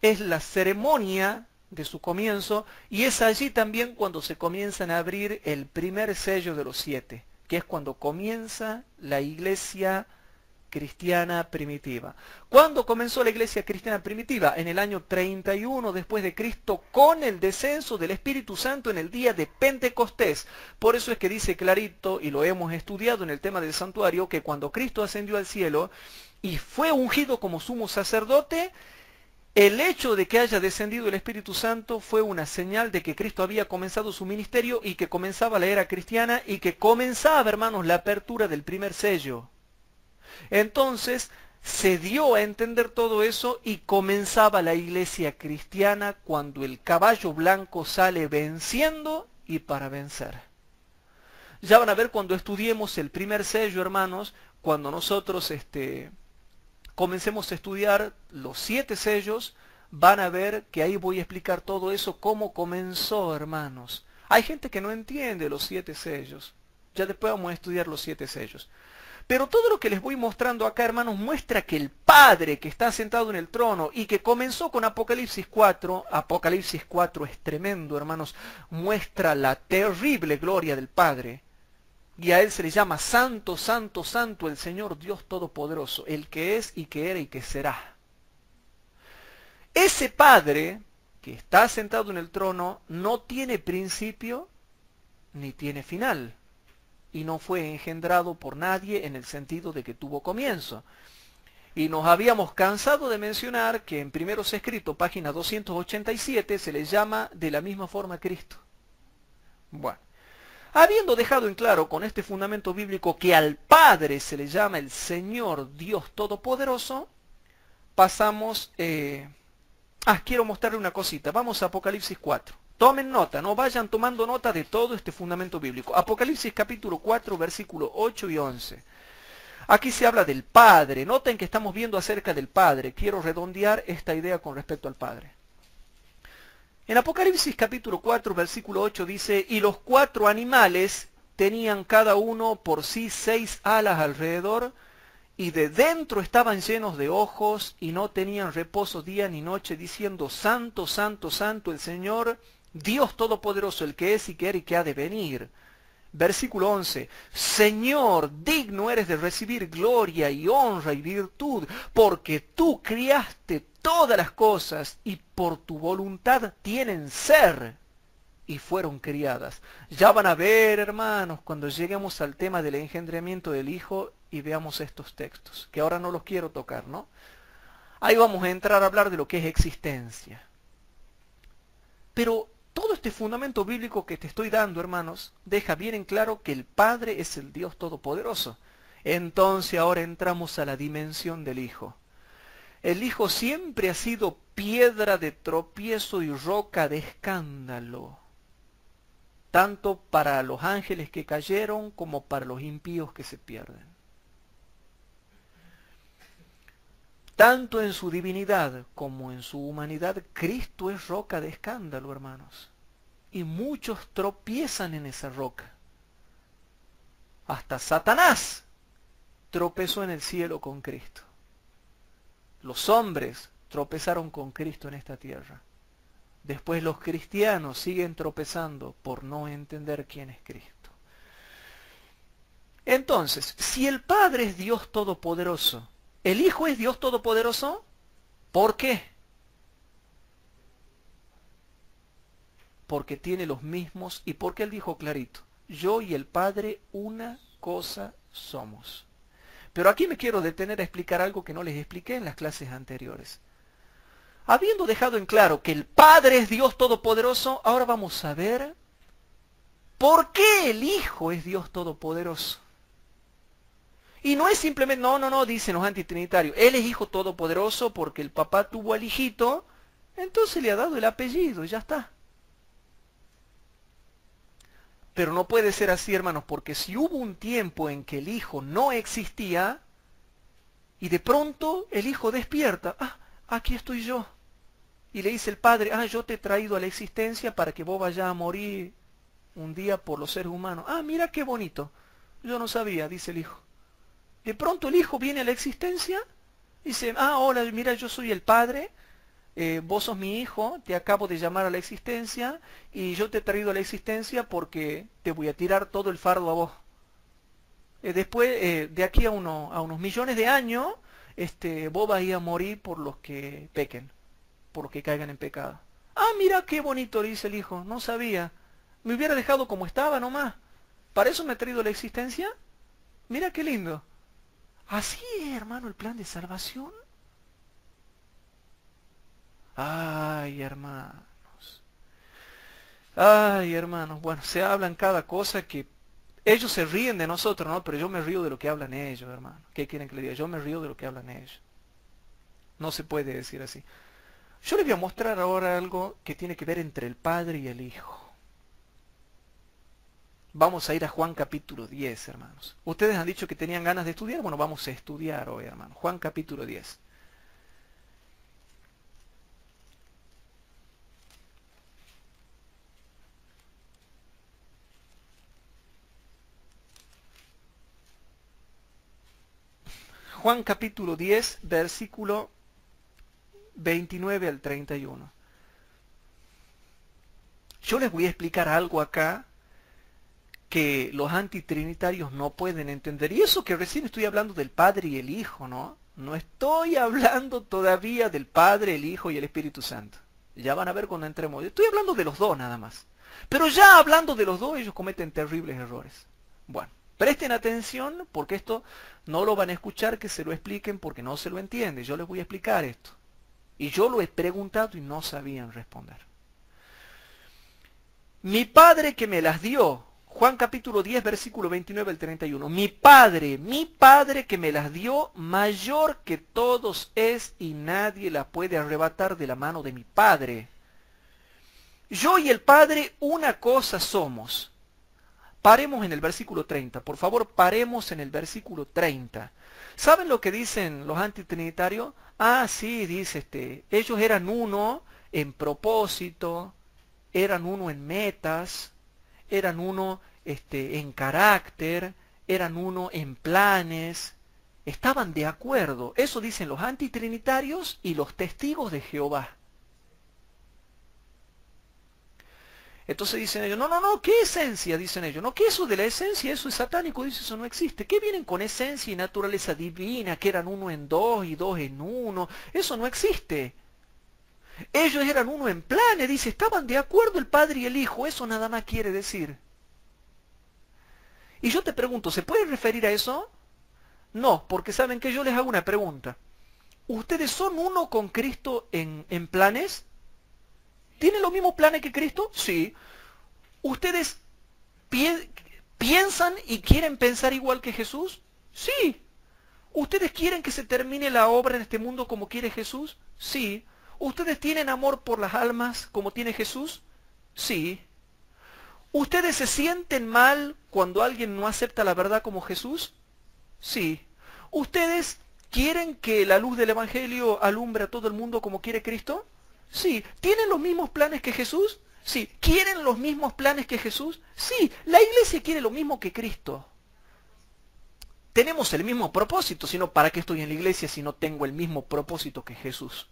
es la ceremonia de su comienzo, y es allí también cuando se comienzan a abrir el primer sello de los 7, que es cuando comienza la iglesia cristiana primitiva. ¿Cuándo comenzó la iglesia cristiana primitiva? En el año 31 después de Cristo, con el descenso del Espíritu Santo en el día de Pentecostés. Por eso es que dice clarito, y lo hemos estudiado en el tema del santuario, que cuando Cristo ascendió al cielo y fue ungido como sumo sacerdote, el hecho de que haya descendido el Espíritu Santo fue una señal de que Cristo había comenzado su ministerio y que comenzaba la era cristiana y que comenzaba, hermanos, la apertura del primer sello. Entonces se dio a entender todo eso y comenzaba la iglesia cristiana cuando el caballo blanco sale venciendo y para vencer. Ya van a ver cuando estudiemos el primer sello, hermanos, cuando nosotros comencemos a estudiar los 7 sellos, van a ver que ahí voy a explicar todo eso, cómo comenzó, hermanos. Hay gente que no entiende los 7 sellos. Ya después vamos a estudiar los 7 sellos. Pero todo lo que les voy mostrando acá, hermanos, muestra que el Padre que está sentado en el trono y que comenzó con Apocalipsis 4 es tremendo, hermanos, muestra la terrible gloria del Padre. Y a él se le llama Santo, Santo, Santo, el Señor Dios Todopoderoso, el que es y que era y que será. Ese Padre que está sentado en el trono no tiene principio ni tiene final. Y no fue engendrado por nadie en el sentido de que tuvo comienzo. Y nos habíamos cansado de mencionar que en Primeros Escritos, página 287, se le llama de la misma forma a Cristo. Bueno, habiendo dejado en claro con este fundamento bíblico que al Padre se le llama el Señor Dios Todopoderoso, pasamos... quiero mostrarle una cosita. Vamos a Apocalipsis 4. Tomen nota, no vayan tomando nota de todo este fundamento bíblico. Apocalipsis capítulo 4, versículos 8 y 11. Aquí se habla del Padre. Noten que estamos viendo acerca del Padre. Quiero redondear esta idea con respecto al Padre. En Apocalipsis capítulo 4, versículo 8 dice, y los 4 animales tenían cada uno por sí 6 alas alrededor, y de dentro estaban llenos de ojos, y no tenían reposo día ni noche, diciendo, Santo, Santo, Santo, el Señor, Dios Todopoderoso, el que es y que era y que ha de venir. Versículo 11, Señor, digno eres de recibir gloria y honra y virtud, porque tú criaste todas las cosas, y por tu voluntad tienen ser, y fueron criadas. Ya van a ver, hermanos, cuando lleguemos al tema del engendramiento del Hijo, y veamos estos textos, que ahora no los quiero tocar, ¿no? Ahí vamos a entrar a hablar de lo que es existencia. Pero todo este fundamento bíblico que te estoy dando, hermanos, deja bien en claro que el Padre es el Dios Todopoderoso. Entonces ahora entramos a la dimensión del Hijo. El Hijo siempre ha sido piedra de tropiezo y roca de escándalo, tanto para los ángeles que cayeron como para los impíos que se pierden. Tanto en su divinidad como en su humanidad, Cristo es roca de escándalo, hermanos. Y muchos tropiezan en esa roca. Hasta Satanás tropezó en el cielo con Cristo. Los hombres tropezaron con Cristo en esta tierra. Después los cristianos siguen tropezando por no entender quién es Cristo. Entonces, si el Padre es Dios Todopoderoso, ¿el Hijo es Dios Todopoderoso? ¿Por qué? Porque tiene los mismos, y porque Él dijo clarito, yo y el Padre una cosa somos. Pero aquí me quiero detener a explicar algo que no les expliqué en las clases anteriores. Habiendo dejado en claro que el Padre es Dios Todopoderoso, ahora vamos a ver por qué el Hijo es Dios Todopoderoso. Y no es simplemente, no, dicen los antitrinitarios. Él es Hijo Todopoderoso porque el papá tuvo al hijito Entonces le ha dado el apellido y ya está. Pero no puede ser así, hermanos, porque si hubo un tiempo en que el hijo no existía y de pronto el hijo despierta, ah, aquí estoy yo. Y le dice el padre, ah, yo te he traído a la existencia para que vos vayas a morir un día por los seres humanos. Ah, mira qué bonito. Yo no sabía, dice el hijo. De pronto el hijo viene a la existencia y dice, ah, hola, mira, yo soy el padre, vos sos mi hijo, te acabo de llamar a la existencia y yo te he traído a la existencia porque te voy a tirar todo el fardo a vos. Después, de aquí a unos millones de años, vos vas a ir a morir por los que pequen, por los que caigan en pecado. Ah, mira qué bonito, le dice el hijo, no sabía. Me hubiera dejado como estaba nomás. ¿Para eso me ha traído la existencia? Mira qué lindo. Así es, hermano, el plan de salvación. Ay, hermanos. Ay, hermanos. Bueno, se hablan cada cosa que ellos se ríen de nosotros, ¿no? Pero yo me río de lo que hablan ellos, hermano. ¿Qué quieren que le diga? Yo me río de lo que hablan ellos. No se puede decir así. Yo les voy a mostrar ahora algo que tiene que ver entre el Padre y el Hijo. Vamos a ir a Juan capítulo 10, hermanos. Ustedes han dicho que tenían ganas de estudiar. Bueno, vamos a estudiar hoy, hermanos. Juan capítulo 10. Juan capítulo 10, versículo 29 al 31. Yo les voy a explicar algo acá que los antitrinitarios no pueden entender. Y eso que recién estoy hablando del Padre y el Hijo, ¿no? No estoy hablando todavía del Padre, el Hijo y el Espíritu Santo. Ya van a ver cuando entremos. Estoy hablando de los dos nada más. Pero ya hablando de los dos, ellos cometen terribles errores. Bueno, presten atención porque esto no lo van a escuchar que se lo expliquen porque no se lo entiende. Yo les voy a explicar esto. Y yo lo he preguntado y no sabían responder. Mi Padre que me las dio, Juan capítulo 10, versículo 29 al 31. Mi Padre que me las dio, mayor que todos es y nadie la puede arrebatar de la mano de mi Padre. Yo y el Padre una cosa somos. Paremos en el versículo 30, por favor, paremos en el versículo 30. ¿Saben lo que dicen los antitrinitarios? Ah, sí, dice ellos eran uno en propósito, eran uno en metas, eran uno en carácter, eran uno en planes, estaban de acuerdo. Eso dicen los antitrinitarios y los testigos de Jehová. Entonces dicen ellos, no, ¿qué esencia? Dicen ellos, no, ¿qué eso de la esencia? Eso es satánico, dice, eso no existe. ¿Qué vienen con esencia y naturaleza divina, que eran uno en dos y dos en uno? Eso no existe. Ellos eran uno en planes, dice, estaban de acuerdo el Padre y el Hijo, eso nada más quiere decir. Y yo te pregunto, ¿se puede referir a eso? No, porque saben que yo les hago una pregunta. ¿Ustedes son uno con Cristo en planes? ¿Tienen los mismos planes que Cristo? Sí. ¿Ustedes piensan y quieren pensar igual que Jesús? Sí. ¿Ustedes quieren que se termine la obra en este mundo como quiere Jesús? Sí. ¿Ustedes tienen amor por las almas como tiene Jesús? Sí. ¿Ustedes se sienten mal cuando alguien no acepta la verdad como Jesús? Sí. ¿Ustedes quieren que la luz del Evangelio alumbre a todo el mundo como quiere Cristo? Sí. ¿Tienen los mismos planes que Jesús? Sí. ¿Quieren los mismos planes que Jesús? Sí. La iglesia quiere lo mismo que Cristo. Tenemos el mismo propósito, sino ¿para qué estoy en la iglesia si no tengo el mismo propósito que Jesús?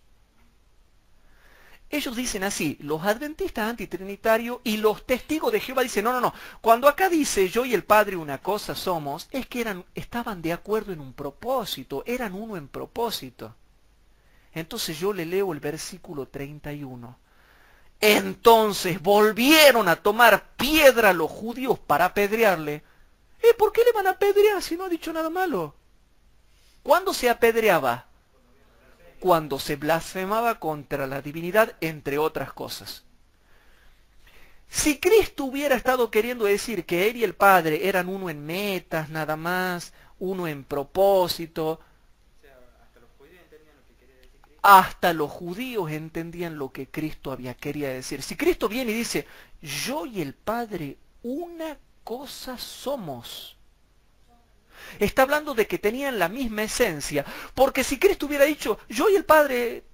Ellos dicen así, los adventistas antitrinitarios y los testigos de Jehová dicen, no. Cuando acá dice yo y el Padre una cosa somos, es que estaban de acuerdo en un propósito, eran uno en propósito. Entonces yo le leo el versículo 31. Entonces volvieron a tomar piedra los judíos para apedrearle. ¿Por qué le van a apedrear si no ha dicho nada malo? ¿Cuándo se apedreaba? Cuando se blasfemaba contra la divinidad, entre otras cosas. Si Cristo hubiera estado queriendo decir que Él y el Padre eran uno en metas, nada más, uno en propósito. O sea, hasta los judíos entendían lo que quería decir Cristo. hasta los judíos entendían lo que Cristo había querido decir. Si Cristo viene y dice, yo y el Padre una cosa somos, está hablando de que tenían la misma esencia, porque si Cristo hubiera dicho, yo y el Padre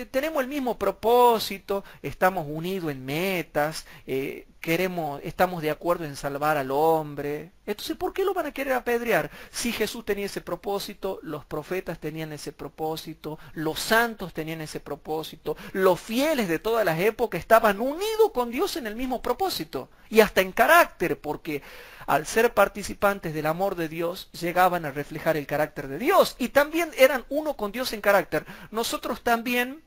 tenemos el mismo propósito, estamos unidos en metas, estamos de acuerdo en salvar al hombre, entonces ¿por qué lo van a querer apedrear? Si Jesús tenía ese propósito, los profetas tenían ese propósito, los santos tenían ese propósito, los fieles de todas las épocas estaban unidos con Dios en el mismo propósito, y hasta en carácter, porque al ser participantes del amor de Dios, llegaban a reflejar el carácter de Dios. Y también eran uno con Dios en carácter. Nosotros también,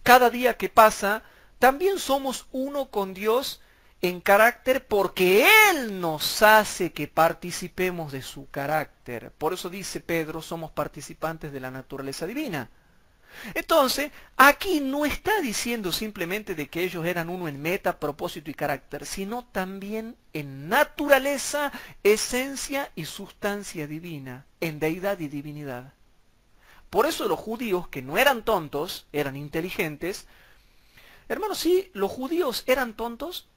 cada día que pasa, también somos uno con Dios en carácter porque Él nos hace que participemos de su carácter. Por eso dice Pedro, somos participantes de la naturaleza divina. Entonces, aquí no está diciendo simplemente de que ellos eran uno en meta, propósito y carácter, sino también en naturaleza, esencia y sustancia divina, en deidad y divinidad. Por eso los judíos, que no eran tontos, eran inteligentes. Hermanos, ¿sí los judíos eran tontos?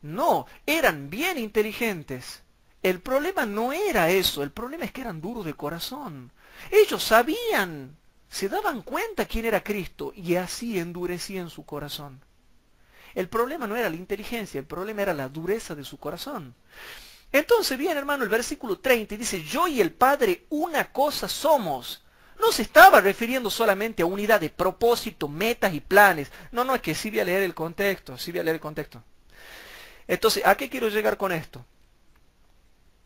No, eran bien inteligentes. El problema no era eso, el problema es que eran duros de corazón. Ellos sabían, se daban cuenta quién era Cristo y así endurecían su corazón. El problema no era la inteligencia, el problema era la dureza de su corazón. Entonces viene, hermano, el versículo 30 y dice, yo y el Padre una cosa somos. No se estaba refiriendo solamente a unidad de propósito, metas y planes. No, es que sí voy a leer el contexto, sí voy a leer el contexto. Entonces, ¿a qué quiero llegar con esto?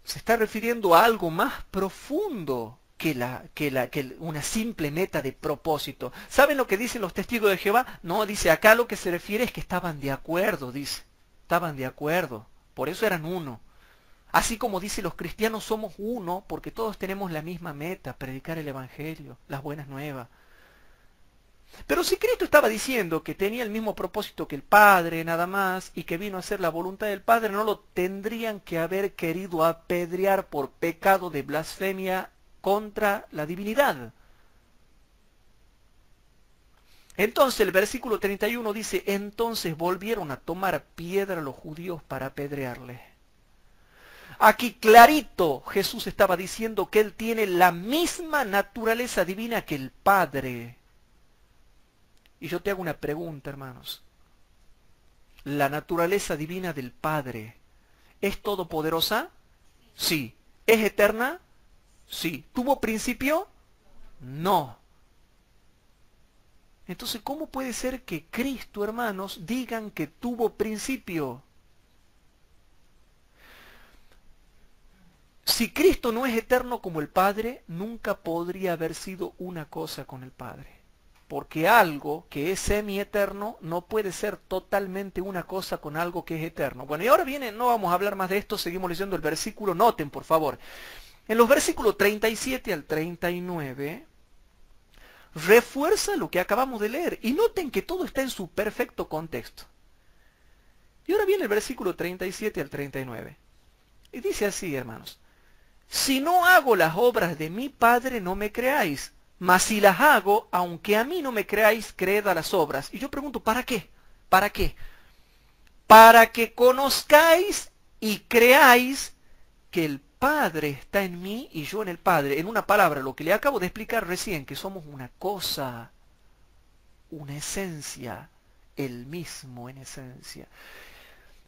Se está refiriendo a algo más profundo que una simple meta de propósito. ¿Saben lo que dicen los testigos de Jehová? No, dice, acá lo que se refiere es que estaban de acuerdo, dice. Estaban de acuerdo. Por eso eran uno. Así como dice, los cristianos somos uno porque todos tenemos la misma meta, predicar el Evangelio, las buenas nuevas. Pero si Cristo estaba diciendo que tenía el mismo propósito que el Padre, nada más, y que vino a hacer la voluntad del Padre, no lo tendrían que haber querido apedrear por pecado de blasfemia contra la divinidad. Entonces el versículo 31 dice, entonces volvieron a tomar piedra los judíos para apedrearle. Aquí clarito Jesús estaba diciendo que Él tiene la misma naturaleza divina que el Padre. Y yo te hago una pregunta, hermanos. ¿La naturaleza divina del Padre es todopoderosa? Sí. ¿Es eterna? Sí. ¿Tuvo principio? No. Entonces, ¿cómo puede ser que Cristo, hermanos, digan que tuvo principio? Si Cristo no es eterno como el Padre, nunca podría haber sido una cosa con el Padre. Porque algo que es semi-eterno no puede ser totalmente una cosa con algo que es eterno. Bueno, y ahora viene, no vamos a hablar más de esto, seguimos leyendo el versículo, noten por favor. En los versículos 37 al 39, refuerza lo que acabamos de leer. Y noten que todo está en su perfecto contexto. Y ahora viene el versículo 37 al 39. Y dice así, hermanos. Si no hago las obras de mi Padre, no me creáis. Mas si las hago, aunque a mí no me creáis, creed a las obras. Y yo pregunto, ¿para qué? ¿Para qué? Para que conozcáis y creáis que el Padre está en mí y yo en el Padre. En una palabra, lo que le acabo de explicar recién, que somos una cosa, una esencia, el mismo en esencia.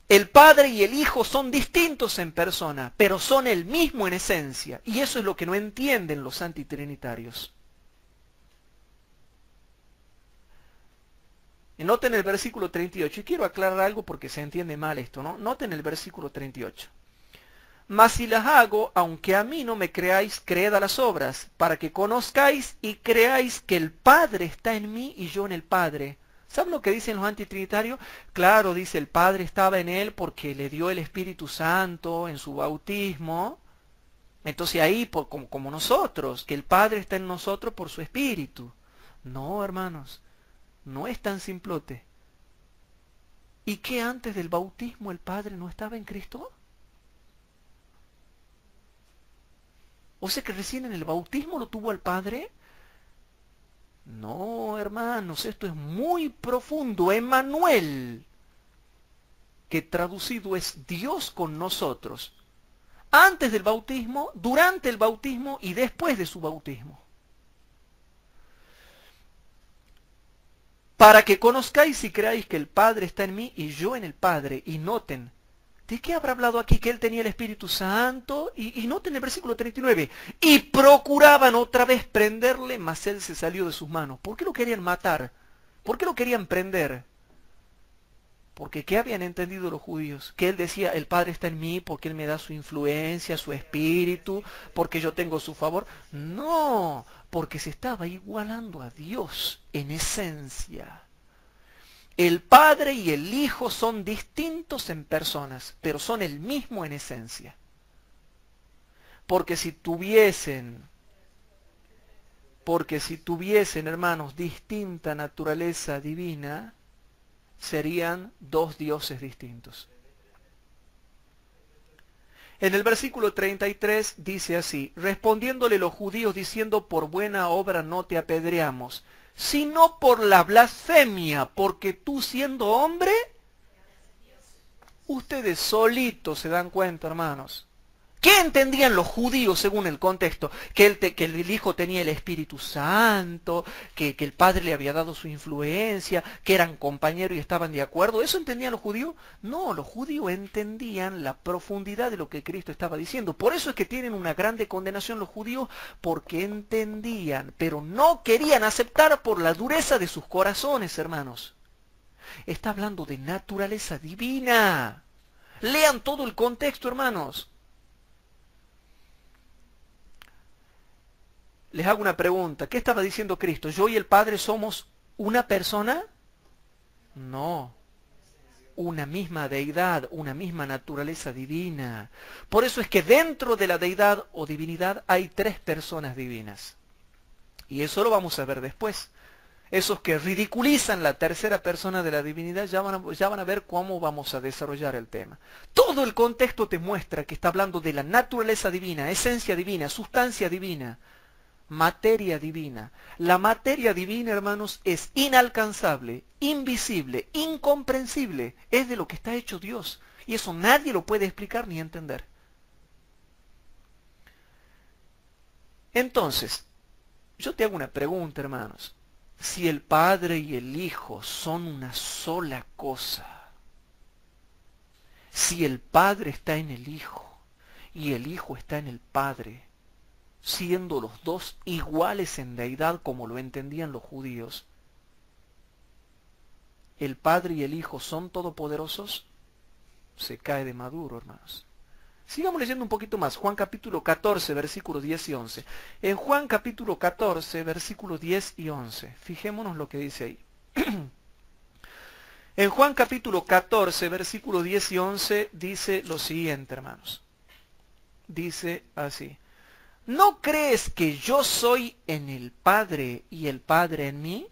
El Padre y el Hijo son distintos en persona, pero son el mismo en esencia. Y eso es lo que no entienden los antitrinitarios. Y noten el versículo 38. Y quiero aclarar algo porque se entiende mal esto, ¿no? Noten el versículo 38. Mas si las hago, aunque a mí no me creáis, creed a las obras, para que conozcáis y creáis que el Padre está en mí y yo en el Padre. ¿Saben lo que dicen los antitrinitarios? Claro, dice, el Padre estaba en él porque le dio el Espíritu Santo en su bautismo. Entonces ahí, como nosotros, que el Padre está en nosotros por su Espíritu. No, hermanos, no es tan simplote. ¿Y qué antes del bautismo el Padre no estaba en Cristo? O sea que recién en el bautismo lo tuvo el Padre. No, hermanos, esto es muy profundo. Emmanuel, que traducido es Dios con nosotros, antes del bautismo, durante el bautismo y después de su bautismo. Para que conozcáis y creáis que el Padre está en mí y yo en el Padre. Y noten, ¿de qué habrá hablado aquí? Que él tenía el Espíritu Santo. Y noten el versículo 39. Y procuraban otra vez prenderle, mas él se salió de sus manos. ¿Por qué lo querían matar? ¿Por qué lo querían prender? Porque ¿qué habían entendido los judíos? Que él decía, el Padre está en mí porque él me da su influencia, su espíritu, porque yo tengo su favor. No, porque se estaba igualando a Dios en esencia. El Padre y el Hijo son distintos en personas, pero son el mismo en esencia. Porque si tuviesen, hermanos, distinta naturaleza divina, serían dos dioses distintos. En el versículo 33 dice así, respondiéndole los judíos diciendo, por buena obra no te apedreamos, sino por la blasfemia, porque tú siendo hombre, ustedes solitos se dan cuenta, hermanos. ¿Qué entendían los judíos según el contexto? Que el Hijo tenía el Espíritu Santo, que el Padre le había dado su influencia, que eran compañeros y estaban de acuerdo. ¿Eso entendían los judíos? No, los judíos entendían la profundidad de lo que Cristo estaba diciendo. Por eso es que tienen una grande condenación los judíos, porque entendían, pero no querían aceptar por la dureza de sus corazones, hermanos. Está hablando de naturaleza divina. Lean todo el contexto, hermanos. Les hago una pregunta. ¿Qué estaba diciendo Cristo? ¿Yo y el Padre somos una persona? No. Una misma deidad, una misma naturaleza divina. Por eso es que dentro de la deidad o divinidad hay tres personas divinas. Y eso lo vamos a ver después. Esos que ridiculizan la tercera persona de la divinidad ya van a ver cómo vamos a desarrollar el tema. Todo el contexto te muestra que está hablando de la naturaleza divina, esencia divina, sustancia divina. Materia divina. La materia divina, hermanos, es inalcanzable, invisible, incomprensible. Es de lo que está hecho Dios. Y eso nadie lo puede explicar ni entender. Entonces, yo te hago una pregunta, hermanos. Si el Padre y el Hijo son una sola cosa, si el Padre está en el Hijo y el Hijo está en el Padre, siendo los dos iguales en deidad como lo entendían los judíos, ¿el Padre y el Hijo son todopoderosos? Se cae de maduro, hermanos. Sigamos leyendo un poquito más. Juan capítulo 14, versículos 10 y 11. En Juan capítulo 14, versículos 10 y 11. Fijémonos lo que dice ahí. En Juan capítulo 14, versículos 10 y 11 dice lo siguiente, hermanos. Dice así. ¿No crees que yo soy en el Padre y el Padre en mí?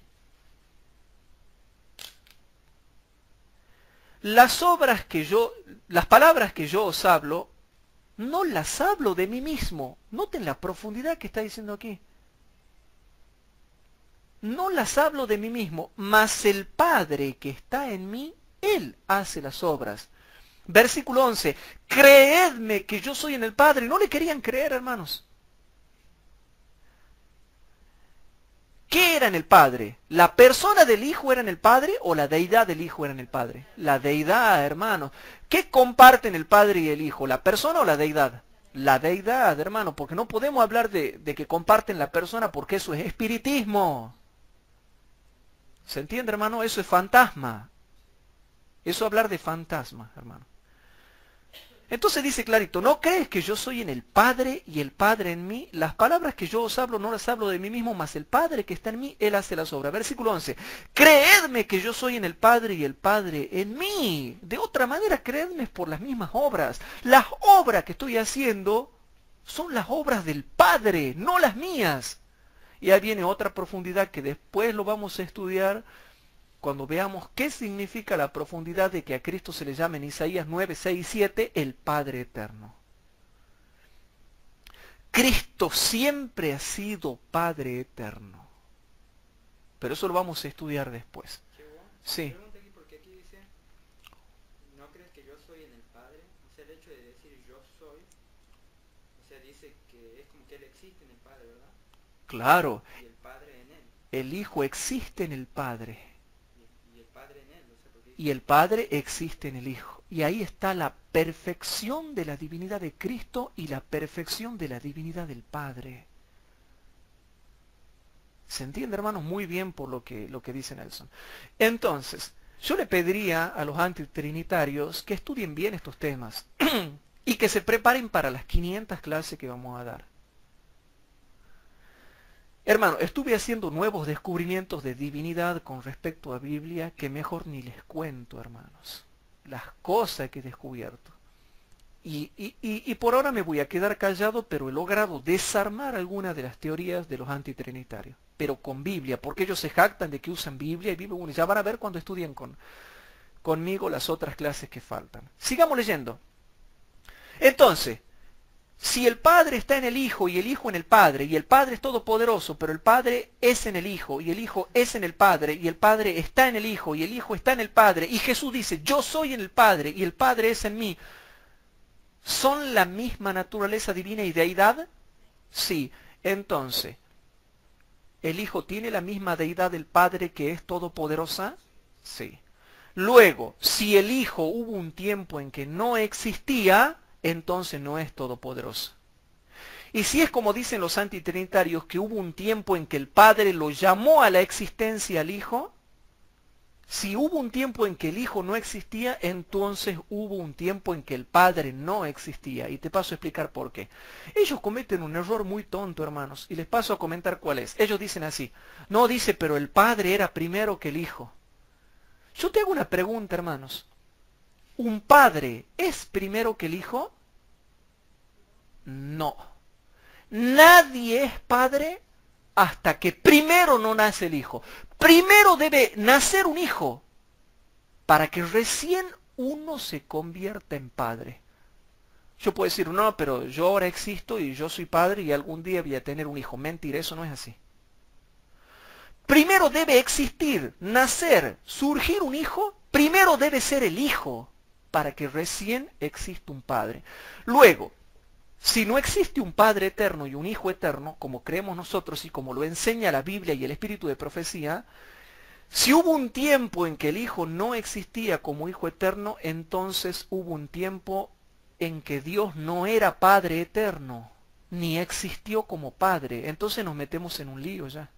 Las palabras que yo os hablo, no las hablo de mí mismo. Noten la profundidad que está diciendo aquí. No las hablo de mí mismo, mas el Padre que está en mí, Él hace las obras. Versículo 11. Creedme que yo soy en el Padre. No le querían creer, hermanos. ¿Qué era en el Padre? ¿La persona del Hijo era en el Padre o la deidad del Hijo era en el Padre? La deidad, hermano. ¿Qué comparten el Padre y el Hijo? ¿La persona o la deidad? La deidad, hermano, porque no podemos hablar de que comparten la persona porque eso es espiritismo. ¿Se entiende, hermano? Eso es fantasma. Eso es hablar de fantasma, hermano. Entonces dice clarito, ¿no crees que yo soy en el Padre y el Padre en mí? Las palabras que yo os hablo no las hablo de mí mismo, mas el Padre que está en mí, Él hace las obras. Versículo 11, creedme que yo soy en el Padre y el Padre en mí. De otra manera, creedme por las mismas obras. Las obras que estoy haciendo son las obras del Padre, no las mías. Y ahí viene otra profundidad que después lo vamos a estudiar cuando veamos qué significa la profundidad de que a Cristo se le llama en Isaías 9, 6 y 7 el Padre Eterno. Cristo siempre ha sido Padre Eterno. Pero eso lo vamos a estudiar después. Che, vos, Sí. pregunta aquí porque aquí dice, ¿no crees que yo soy en el Padre? O sea, el hecho de decir yo soy, o sea, dice que es como que Él existe en el Padre, ¿verdad? Claro, Y el Padre en Él, el Hijo existe en el Padre y el Padre en Él, o sea, porque dice, y el Padre existe en el Hijo. Y ahí está la perfección de la divinidad de Cristo y la perfección de la divinidad del Padre. ¿Se entiende, hermanos? Muy bien por lo que dice Nelson. Entonces, yo le pediría a los antitrinitarios que estudien bien estos temas y que se preparen para las 500 clases que vamos a dar. Hermano, estuve haciendo nuevos descubrimientos de divinidad con respecto a Biblia que mejor ni les cuento, hermanos. Las cosas que he descubierto. Y por ahora me voy a quedar callado, pero he logrado desarmar algunas de las teorías de los antitrinitarios. Pero con Biblia, porque ellos se jactan de que usan Biblia y Biblia 1. Ya van a ver cuando estudien conmigo las otras clases que faltan. Sigamos leyendo. Entonces, si el Padre está en el Hijo y el Hijo en el Padre, y el Padre es todopoderoso, pero el Padre es en el Hijo, y el Hijo es en el Padre, y el Padre está en el Hijo, y el Hijo está en el Padre, y Jesús dice, yo soy en el Padre, y el Padre es en mí, ¿son la misma naturaleza divina y deidad? Sí. Entonces, ¿el Hijo tiene la misma deidad del Padre que es todopoderosa? Sí. Luego, si el Hijo hubo un tiempo en que no existía, entonces no es todopoderoso. Y si es como dicen los antitrinitarios, que hubo un tiempo en que el Padre lo llamó a la existencia al Hijo, si hubo un tiempo en que el Hijo no existía, entonces hubo un tiempo en que el Padre no existía. Y te paso a explicar por qué. Ellos cometen un error muy tonto, hermanos, y les paso a comentar cuál es. Ellos dicen así, no, dice, pero el Padre era primero que el Hijo. Yo te hago una pregunta, hermanos. ¿Un padre es primero que el Hijo? No. Nadie es padre hasta que primero no nace el Hijo. Primero debe nacer un hijo para que recién uno se convierta en padre. Yo puedo decir, no, pero yo ahora existo y yo soy padre y algún día voy a tener un hijo. Mentira, eso no es así. Primero debe existir, nacer, surgir un hijo. Primero debe ser el Hijo para que recién exista un padre. Luego, si no existe un Padre eterno y un Hijo eterno, como creemos nosotros y como lo enseña la Biblia y el Espíritu de Profecía, si hubo un tiempo en que el Hijo no existía como Hijo eterno, entonces hubo un tiempo en que Dios no era Padre eterno, ni existió como Padre. Entonces nos metemos en un lío ya.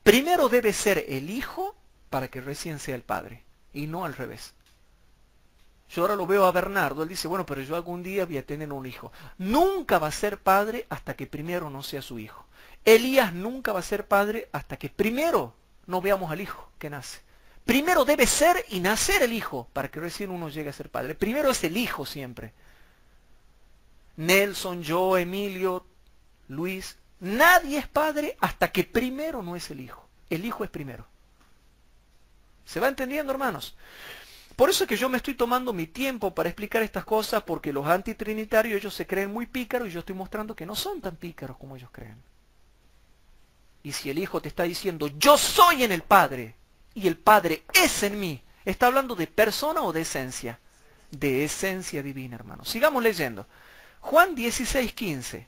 Primero debe ser el Hijo para que recién sea el Padre, y no al revés. Yo ahora lo veo a Bernardo, él dice, bueno, pero yo algún día voy a tener un hijo. Nunca va a ser padre hasta que primero no sea su hijo. Elías nunca va a ser padre hasta que primero no veamos al hijo que nace. Primero debe ser y nacer el hijo para que recién uno llegue a ser padre. Primero es el hijo siempre. Nelson, yo, Emilio, Luis, nadie es padre hasta que primero no es el hijo. El hijo es primero. ¿Se va entendiendo, hermanos? Por eso es que yo me estoy tomando mi tiempo para explicar estas cosas, porque los antitrinitarios, ellos se creen muy pícaros y yo estoy mostrando que no son tan pícaros como ellos creen. Y si el Hijo te está diciendo, yo soy en el Padre, y el Padre es en mí, ¿está hablando de persona o de esencia? De esencia divina, hermanos. Sigamos leyendo. Juan 16, 15.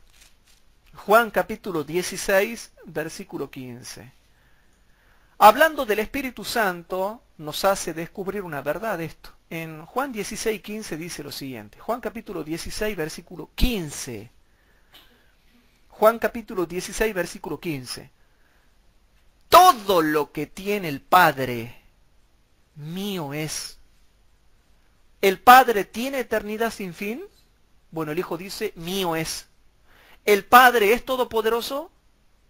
Juan capítulo 16, versículo 15. Hablando del Espíritu Santo, nos hace descubrir una verdad esto. En Juan 16, 15 dice lo siguiente. Juan capítulo 16, versículo 15. Juan capítulo 16, versículo 15. Todo lo que tiene el Padre, mío es. ¿El Padre tiene eternidad sin fin? Bueno, el Hijo dice, mío es. ¿El Padre es todopoderoso?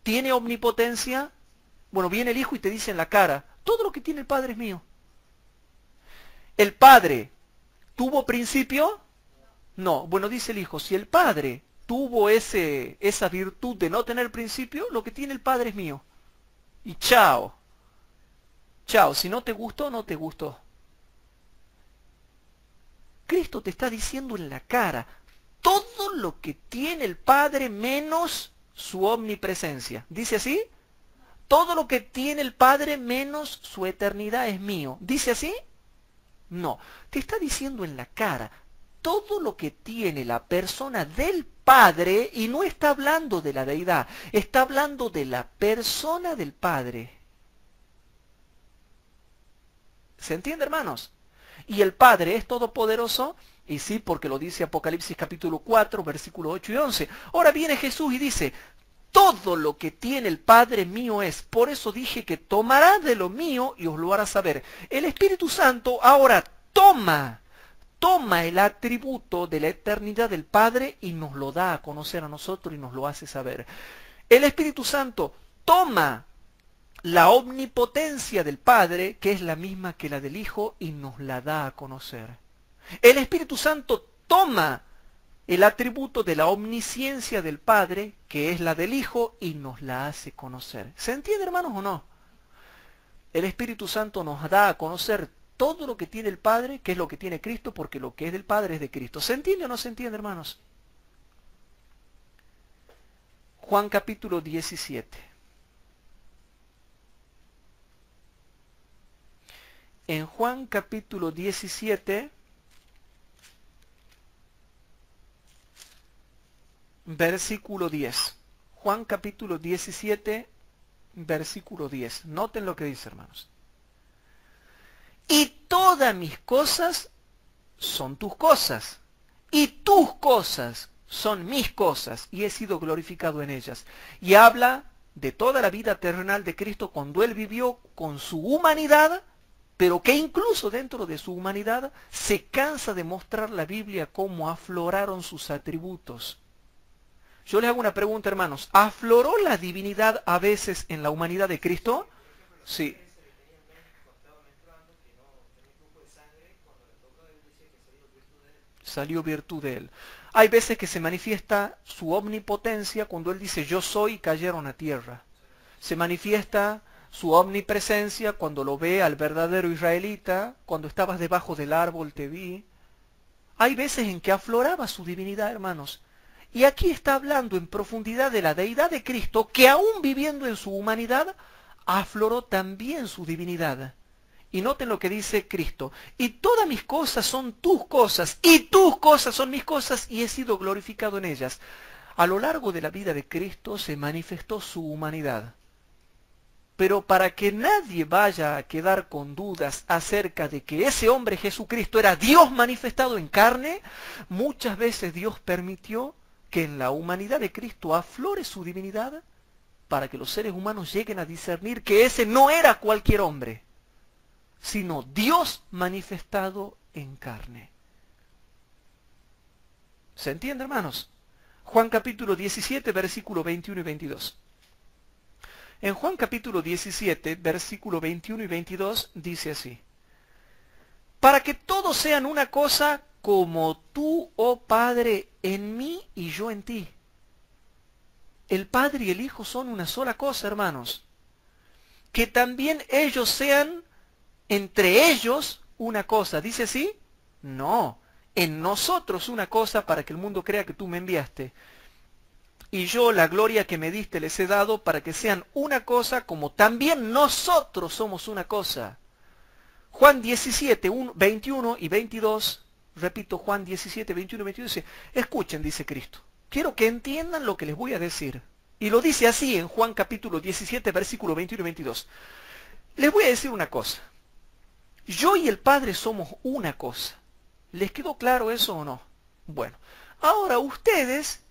¿Tiene omnipotencia? Bueno, viene el Hijo y te dice en la cara, todo lo que tiene el Padre es mío. ¿El Padre tuvo principio? No. Bueno, dice el Hijo, si el Padre tuvo esa virtud de no tener principio, lo que tiene el Padre es mío. Y chao. Chao, si no te gustó, no te gustó. Cristo te está diciendo en la cara, todo lo que tiene el Padre menos su omnipresencia. ¿Dice así? todo lo que tiene el Padre menos su eternidad es mío. ¿Dice así? No, te está diciendo en la cara, todo lo que tiene la persona del Padre, y no está hablando de la deidad, está hablando de la persona del Padre. ¿Se entiende, hermanos? Y el Padre es todopoderoso, y sí, porque lo dice Apocalipsis capítulo 4, versículos 8 y 11. Ahora viene Jesús y dice, todo lo que tiene el Padre mío es. Por eso dije que tomará de lo mío y os lo hará saber. El Espíritu Santo ahora toma el atributo de la eternidad del Padre y nos lo da a conocer a nosotros y nos lo hace saber. El Espíritu Santo toma la omnipotencia del Padre, que es la misma que la del Hijo, y nos la da a conocer. El Espíritu Santo toma el atributo de la omnisciencia del Padre, que es la del Hijo, y nos la hace conocer. ¿Se entiende, hermanos, o no? El Espíritu Santo nos da a conocer todo lo que tiene el Padre, que es lo que tiene Cristo, porque lo que es del Padre es de Cristo. ¿Se entiende o no se entiende, hermanos? Juan capítulo 17. En Juan capítulo 17, versículo 10. Juan capítulo 17, versículo 10. Noten lo que dice, hermanos. Y todas mis cosas son tus cosas, y tus cosas son mis cosas, y he sido glorificado en ellas. Y habla de toda la vida terrenal de Cristo cuando Él vivió con su humanidad, pero que incluso dentro de su humanidad se cansa de mostrar la Biblia cómo afloraron sus atributos. Yo les hago una pregunta, hermanos. ¿Afloró la divinidad a veces en la humanidad de Cristo? Sí. Salió virtud de él. Hay veces que se manifiesta su omnipotencia cuando él dice yo soy y cayeron a tierra. Se manifiesta su omnipresencia cuando lo ve al verdadero israelita, cuando estabas debajo del árbol te vi. Hay veces en que afloraba su divinidad, hermanos. Y aquí está hablando en profundidad de la deidad de Cristo, que aún viviendo en su humanidad, afloró también su divinidad. Y noten lo que dice Cristo. Y todas mis cosas son tus cosas, y tus cosas son mis cosas, y he sido glorificado en ellas. A lo largo de la vida de Cristo se manifestó su humanidad. Pero para que nadie vaya a quedar con dudas acerca de que ese hombre Jesucristo era Dios manifestado en carne, muchas veces Dios permitió que en la humanidad de Cristo aflore su divinidad para que los seres humanos lleguen a discernir que ese no era cualquier hombre, sino Dios manifestado en carne. ¿Se entiende, hermanos? Juan capítulo 17, versículo 21 y 22. En Juan capítulo 17, versículo 21 y 22 dice así: para que todos sean una cosa como tú, oh Padre, en mí y yo en ti. El Padre y el Hijo son una sola cosa, hermanos. Que también ellos sean entre ellos una cosa. ¿Dice así? No. En nosotros una cosa para que el mundo crea que tú me enviaste. Y yo la gloria que me diste les he dado para que sean una cosa como también nosotros somos una cosa. Juan 17, 21 y 22, repito, Juan 17, 21 y 22 dice, escuchen, dice Cristo, quiero que entiendan lo que les voy a decir. Y lo dice así en Juan capítulo 17, versículo 21 y 22. Les voy a decir una cosa. Yo y el Padre somos una cosa. ¿Les quedó claro eso o no? Bueno, ahora ustedes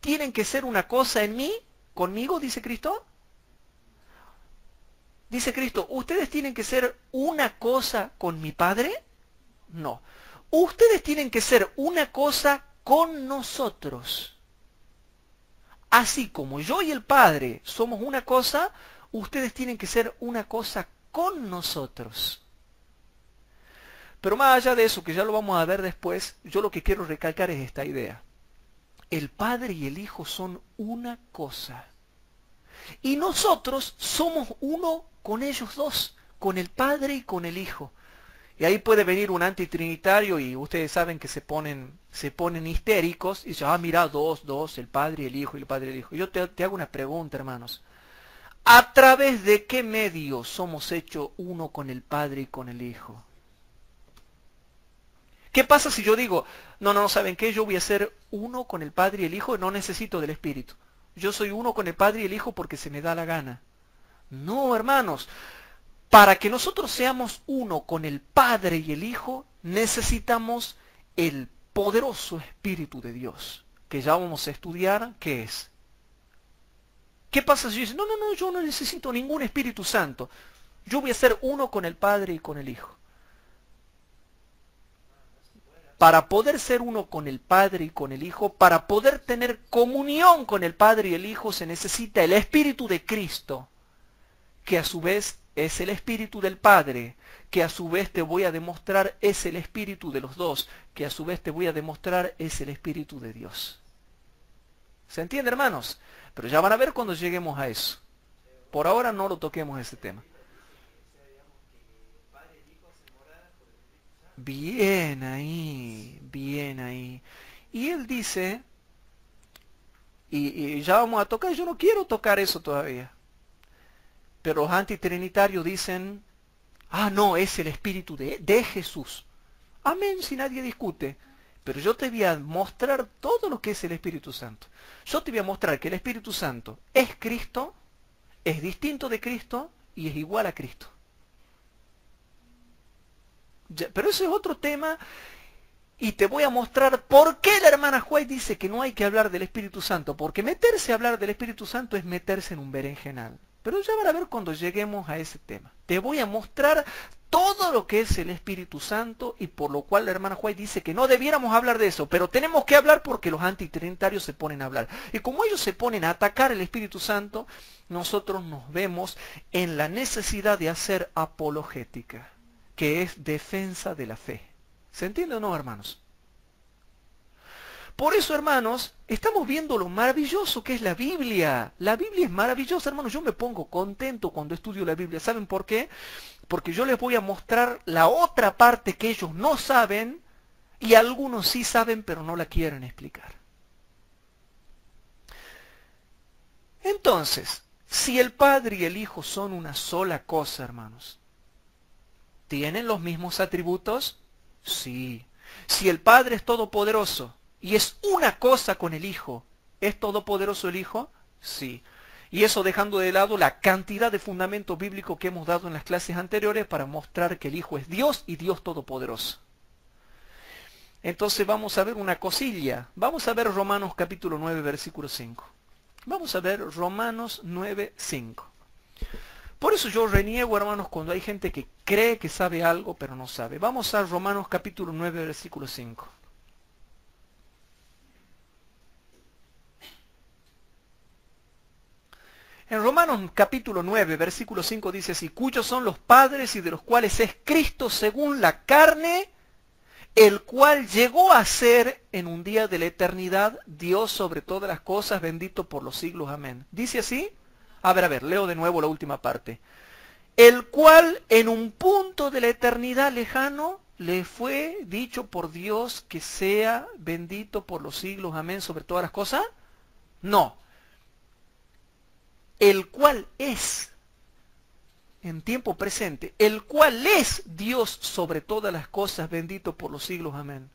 tienen que ser una cosa en mí, conmigo, dice Cristo. Dice Cristo, ¿ustedes tienen que ser una cosa con mi Padre? No. Ustedes tienen que ser una cosa con nosotros. Así como yo y el Padre somos una cosa, ustedes tienen que ser una cosa con nosotros. Pero más allá de eso, que ya lo vamos a ver después, yo lo que quiero recalcar es esta idea. El Padre y el Hijo son una cosa. Y nosotros somos uno con ellos dos, con el Padre y con el Hijo. Y ahí puede venir un antitrinitario y ustedes saben que se ponen histéricos y dicen, mira, dos, el Padre y el Hijo y el Padre y el Hijo. Yo te hago una pregunta, hermanos. ¿A través de qué medio somos hechos uno con el Padre y con el Hijo? ¿Qué pasa si yo digo, no, ¿saben qué? Yo voy a ser uno con el Padre y el Hijo, no necesito del Espíritu. Yo soy uno con el Padre y el Hijo porque se me da la gana. No, hermanos. Para que nosotros seamos uno con el Padre y el Hijo, necesitamos el poderoso Espíritu de Dios, que ya vamos a estudiar qué es. ¿Qué pasa si yo digo, no, yo no necesito ningún Espíritu Santo? Yo voy a ser uno con el Padre y con el Hijo. Para poder ser uno con el Padre y con el Hijo, para poder tener comunión con el Padre y el Hijo, se necesita el Espíritu de Cristo, que a su vez es el Espíritu del Padre, que a su vez te voy a demostrar es el Espíritu de los dos, que a su vez te voy a demostrar es el Espíritu de Dios. ¿Se entiende, hermanos? Pero ya van a ver cuando lleguemos a eso. Por ahora no lo toquemos ese tema. Bien ahí, bien ahí. Y él dice, y ya vamos a tocar, yo no quiero tocar eso todavía. Pero los antitrinitarios dicen, no, es el Espíritu de Jesús. Amén, si nadie discute. Pero yo te voy a mostrar todo lo que es el Espíritu Santo. Yo te voy a mostrar que el Espíritu Santo es Cristo, es distinto de Cristo y es igual a Cristo. Pero ese es otro tema y te voy a mostrar por qué la hermana White dice que no hay que hablar del Espíritu Santo. Porque meterse a hablar del Espíritu Santo es meterse en un berenjenal. Pero ya van a ver cuando lleguemos a ese tema. Te voy a mostrar todo lo que es el Espíritu Santo y por lo cual la hermana White dice que no debiéramos hablar de eso, pero tenemos que hablar porque los antitrinitarios se ponen a hablar. Y como ellos se ponen a atacar el Espíritu Santo, nosotros nos vemos en la necesidad de hacer apologética, que es defensa de la fe. ¿Se entiende o no, hermanos? Por eso, hermanos, estamos viendo lo maravilloso que es la Biblia. La Biblia es maravillosa, hermanos. Yo me pongo contento cuando estudio la Biblia. ¿Saben por qué? Porque yo les voy a mostrar la otra parte que ellos no saben y algunos sí saben, pero no la quieren explicar. Entonces, si el Padre y el Hijo son una sola cosa, hermanos, ¿tienen los mismos atributos? Sí. Si el Padre es todopoderoso y es una cosa con el Hijo, ¿es todopoderoso el Hijo? Sí. Y eso dejando de lado la cantidad de fundamentos bíblicos que hemos dado en las clases anteriores para mostrar que el Hijo es Dios y Dios todopoderoso. Entonces vamos a ver una cosilla. Vamos a ver Romanos capítulo 9, versículo 5. Vamos a ver Romanos 9, 5. Por eso yo reniego, hermanos, cuando hay gente que cree que sabe algo, pero no sabe. Vamos a Romanos capítulo 9, versículo 5. En Romanos capítulo 9, versículo 5 dice así: cuyos son los padres y de los cuales es Cristo según la carne, el cual llegó a ser en un día de la eternidad Dios sobre todas las cosas, bendito por los siglos. Amén. ¿Dice así? A ver, leo de nuevo la última parte. El cual en un punto de la eternidad lejano le fue dicho por Dios que sea bendito por los siglos. Amén. ¿Sobre todas las cosas? No. El cual es, en tiempo presente, el cual es Dios sobre todas las cosas, bendito por los siglos. Amén.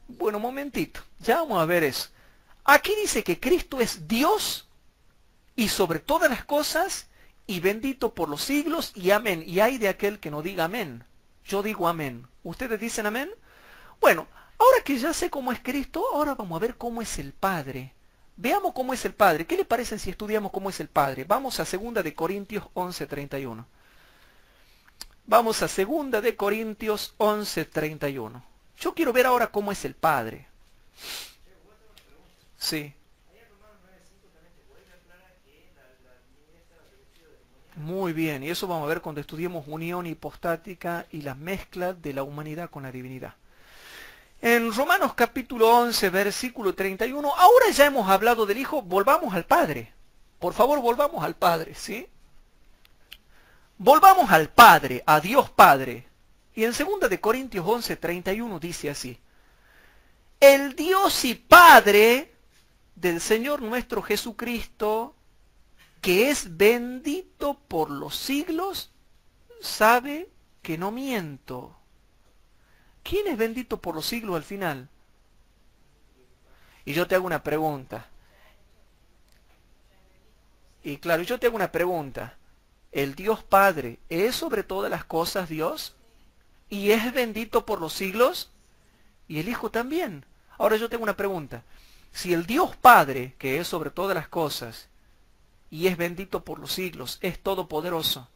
Bueno, un momentito, ya vamos a ver eso. Aquí dice que Cristo es Dios y sobre todas las cosas y bendito por los siglos y amén. Y hay de aquel que no diga amén. Yo digo amén. ¿Ustedes dicen amén? Bueno, ahora que ya sé cómo es Cristo, ahora vamos a ver cómo es el Padre. Veamos cómo es el Padre. ¿Qué le parece si estudiamos cómo es el Padre? Vamos a 2 de Corintios 11:31. Vamos a 2 de Corintios 11:31. Yo quiero ver ahora cómo es el Padre. Sí. Muy bien, y eso vamos a ver cuando estudiemos unión hipostática y la mezcla de la humanidad con la divinidad. En Romanos capítulo 11, versículo 31, ahora ya hemos hablado del Hijo, volvamos al Padre. Por favor, volvamos al Padre, ¿sí? Volvamos al Padre, a Dios Padre. Y en 2 de Corintios 11, 31 dice así: el Dios y Padre del Señor nuestro Jesucristo, que es bendito por los siglos, sabe que no miento. ¿Quién es bendito por los siglos al final? Y yo te hago una pregunta. Y claro, yo te hago una pregunta. ¿El Dios Padre es sobre todas las cosas Dios? ¿Y es bendito por los siglos? Y el Hijo también. Ahora yo tengo una pregunta. Si el Dios Padre, que es sobre todas las cosas, y es bendito por los siglos, es todopoderoso,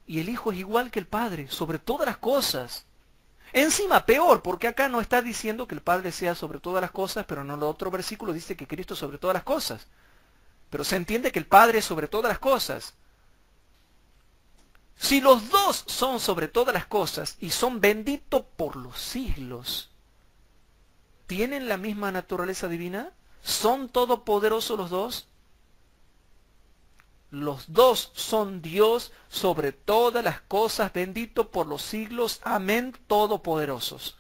y el Hijo es igual que el Padre, sobre todas las cosas. Encima peor, porque acá no está diciendo que el Padre sea sobre todas las cosas, pero en el otro versículo dice que Cristo es sobre todas las cosas. Pero se entiende que el Padre es sobre todas las cosas. Si los dos son sobre todas las cosas y son benditos por los siglos, ¿tienen la misma naturaleza divina? ¿Son todopoderosos los dos? Los dos son Dios sobre todas las cosas, bendito por los siglos. Amén, todopoderosos.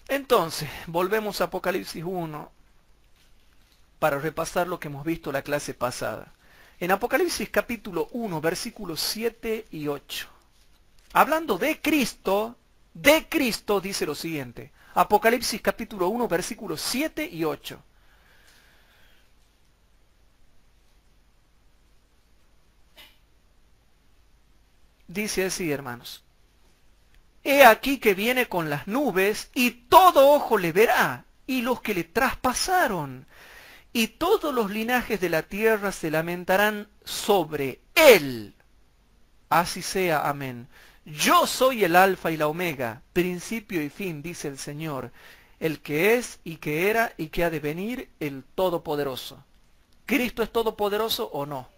Entonces, volvemos a Apocalipsis 1 para repasar lo que hemos visto la clase pasada. En Apocalipsis capítulo 1, versículos 7 y 8. Hablando de Cristo dice lo siguiente. Apocalipsis capítulo 1, versículos 7 y 8. Dice así, hermanos. He aquí que viene con las nubes, y todo ojo le verá, y los que le traspasaron, y todos los linajes de la tierra se lamentarán sobre él. Así sea, amén. Yo soy el alfa y la omega, principio y fin, dice el Señor, el que es y que era y que ha de venir, el Todopoderoso. ¿Cristo es todopoderoso o no?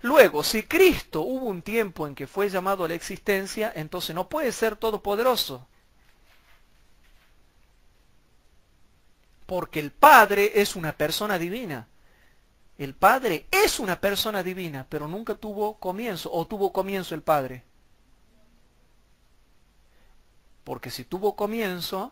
Luego, si Cristo hubo un tiempo en que fue llamado a la existencia, entonces no puede ser todopoderoso. Porque el Padre es una persona divina. El Padre es una persona divina, pero nunca tuvo comienzo. ¿O tuvo comienzo el Padre? Porque si tuvo comienzo,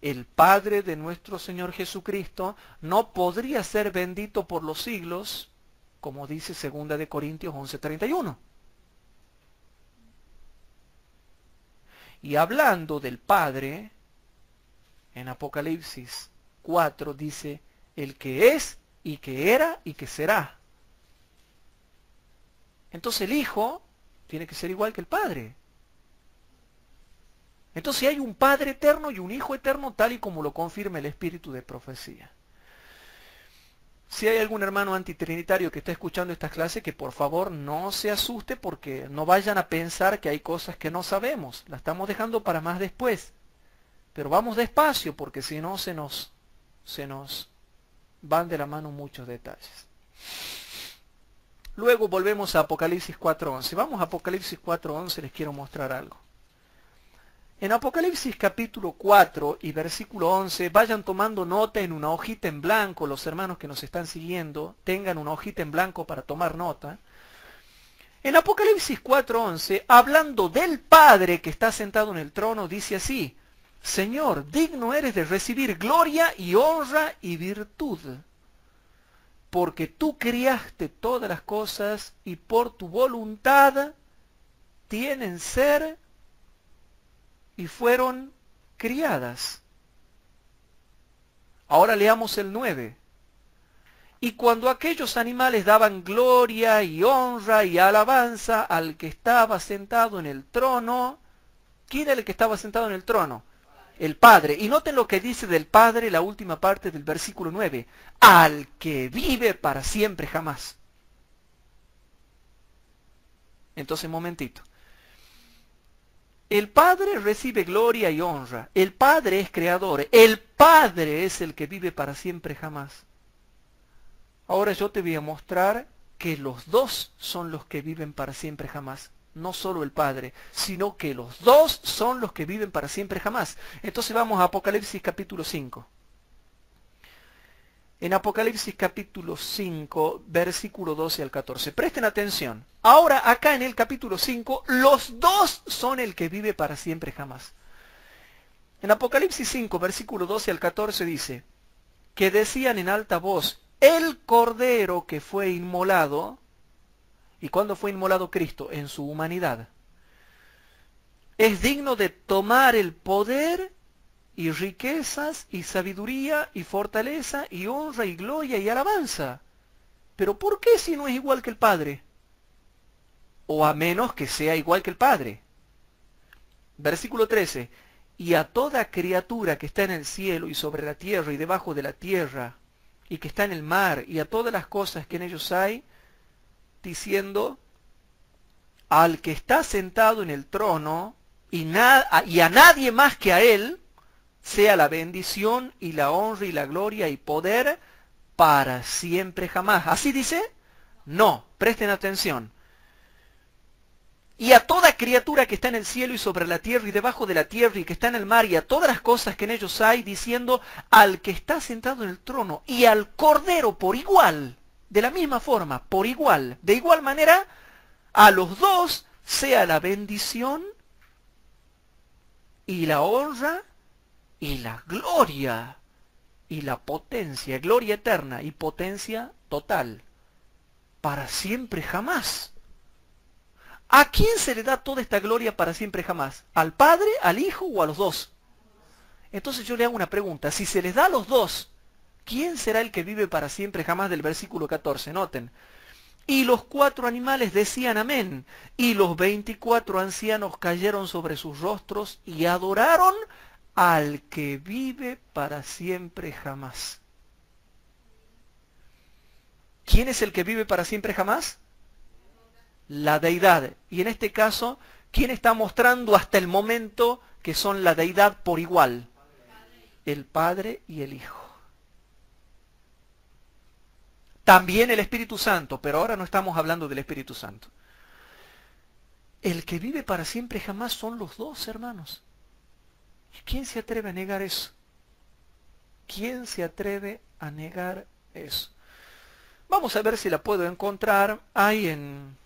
el Padre de nuestro Señor Jesucristo no podría ser bendito por los siglos, como dice 2 de Corintios 11:31. Y hablando del Padre, en Apocalipsis 4 dice, el que es y que era y que será. Entonces el Hijo tiene que ser igual que el Padre. Entonces hay un Padre eterno y un Hijo eterno, tal y como lo confirma el Espíritu de profecía. Si hay algún hermano antitrinitario que está escuchando estas clases, que por favor no se asuste, porque no vayan a pensar que hay cosas que no sabemos. Las estamos dejando para más después. Pero vamos despacio, porque si no se nos van de la mano muchos detalles. Luego volvemos a Apocalipsis 4:11. Vamos a Apocalipsis 4:11, les quiero mostrar algo. En Apocalipsis capítulo 4 y versículo 11, vayan tomando nota en una hojita en blanco, los hermanos que nos están siguiendo, tengan una hojita en blanco para tomar nota. En Apocalipsis 4:11, hablando del Padre que está sentado en el trono, dice así, Señor, digno eres de recibir gloria y honra y virtud, porque tú criaste todas las cosas y por tu voluntad tienen ser y fueron criadas. Ahora leamos el 9. Y cuando aquellos animales daban gloria y honra y alabanza al que estaba sentado en el trono, ¿quién era el que estaba sentado en el trono? El Padre. Y noten lo que dice del Padre la última parte del versículo 9. Al que vive para siempre jamás. Entonces, un momentito. El Padre recibe gloria y honra. El Padre es creador. El Padre es el que vive para siempre jamás. Ahora yo te voy a mostrar que los dos son los que viven para siempre jamás. No solo el Padre, sino que los dos son los que viven para siempre jamás. Entonces vamos a Apocalipsis capítulo 5. En Apocalipsis capítulo 5, versículo 12 al 14. Presten atención. Ahora acá en el capítulo 5, los dos son el que vive para siempre jamás. En Apocalipsis 5, versículo 12 al 14 dice, que decían en alta voz, el Cordero que fue inmolado. ¿Y cuándo fue inmolado Cristo? En su humanidad. Es digno de tomar el poder y riquezas y sabiduría y fortaleza y honra y gloria y alabanza. ¿Pero por qué si no es igual que el Padre? O a menos que sea igual que el Padre. Versículo 13. Y a toda criatura que está en el cielo y sobre la tierra y debajo de la tierra, y que está en el mar, y a todas las cosas que en ellos hay, diciendo, al que está sentado en el trono, y a nadie más que a él, sea la bendición y la honra y la gloria y poder para siempre jamás. ¿Así dice? No, presten atención. Y a toda criatura que está en el cielo y sobre la tierra y debajo de la tierra y que está en el mar y a todas las cosas que en ellos hay, diciendo, al que está sentado en el trono y al Cordero por igual, de la misma forma, por igual, de igual manera, a los dos sea la bendición y la honra y la gloria y la potencia, gloria eterna y potencia total, para siempre jamás. ¿A quién se le da toda esta gloria para siempre jamás? ¿Al Padre, al Hijo o a los dos? Entonces yo le hago una pregunta. Si se les da a los dos, ¿quién será el que vive para siempre jamás del versículo 14? Noten. Y los 4 animales decían amén. Y los 24 ancianos cayeron sobre sus rostros y adoraron al que vive para siempre jamás. ¿Quién es el que vive para siempre jamás? La deidad. Y en este caso, ¿quién está mostrando hasta el momento que son la deidad por igual? El Padre y el Hijo. También el Espíritu Santo, pero ahora no estamos hablando del Espíritu Santo. El que vive para siempre jamás son los dos, hermanos. ¿Y quién se atreve a negar eso? ¿Quién se atreve a negar eso? Vamos a ver si la puedo encontrar ahí en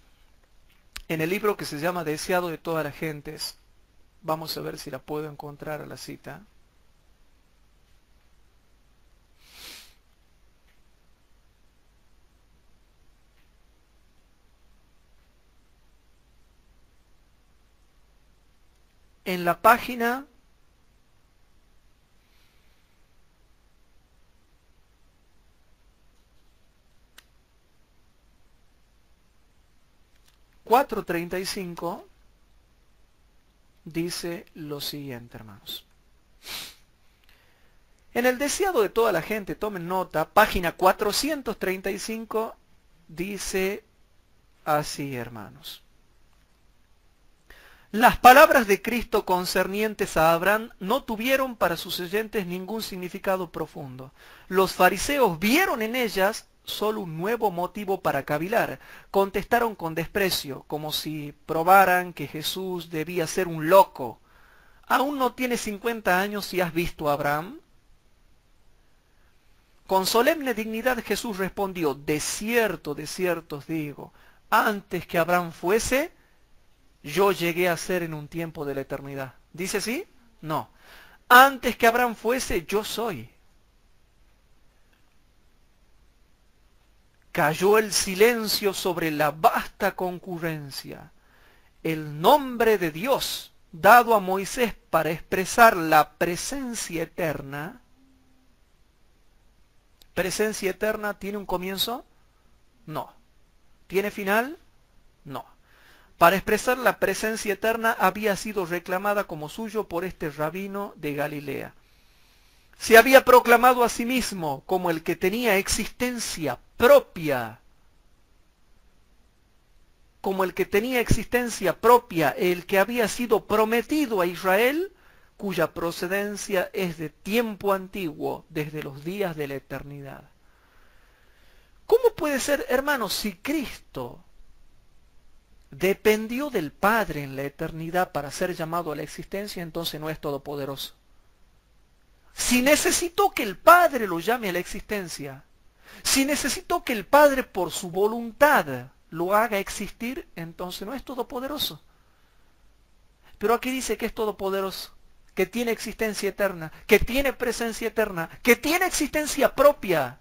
el libro que se llama Deseado de todas las gentes. Vamos a ver si la puedo encontrar a la cita. En la página 435 dice lo siguiente, hermanos. En el deseado de toda la gente, tomen nota, página 435 dice así, hermanos. Las palabras de Cristo concernientes a Abraham no tuvieron para sus oyentes ningún significado profundo. Los fariseos vieron en ellas solo un nuevo motivo para cavilar. Contestaron con desprecio, como si probaran que Jesús debía ser un loco. ¿Aún no tienes 50 años y has visto a Abraham? Con solemne dignidad Jesús respondió, de cierto os digo, antes que Abraham fuese, yo llegué a ser en un tiempo de la eternidad. ¿Dice así? No. Antes que Abraham fuese, yo soy. Cayó el silencio sobre la vasta concurrencia. El nombre de Dios, dado a Moisés para expresar la presencia eterna. ¿Presencia eterna tiene un comienzo? No. ¿Tiene final? No. Para expresar la presencia eterna había sido reclamada como suyo por este rabino de Galilea. Se había proclamado a sí mismo como el que tenía existencia propia, como el que tenía existencia propia, el que había sido prometido a Israel, cuya procedencia es de tiempo antiguo, desde los días de la eternidad. ¿Cómo puede ser, hermanos, si Cristo dependió del Padre en la eternidad para ser llamado a la existencia, entonces no es todopoderoso? Si necesitó que el Padre lo llame a la existencia, si necesitó que el Padre por su voluntad lo haga existir, entonces no es todopoderoso. Pero aquí dice que es todopoderoso, que tiene existencia eterna, que tiene presencia eterna, que tiene existencia propia.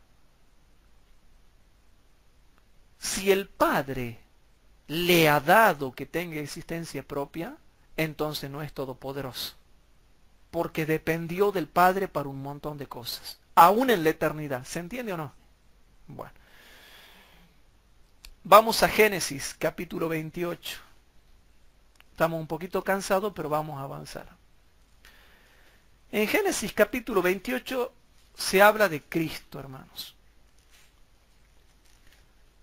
Si el Padre le ha dado que tenga existencia propia, entonces no es todopoderoso, porque dependió del Padre para un montón de cosas, aún en la eternidad. ¿Se entiende o no? Bueno, vamos a Génesis capítulo 28. Estamos un poquito cansados, pero vamos a avanzar. En Génesis capítulo 28 se habla de Cristo, hermanos.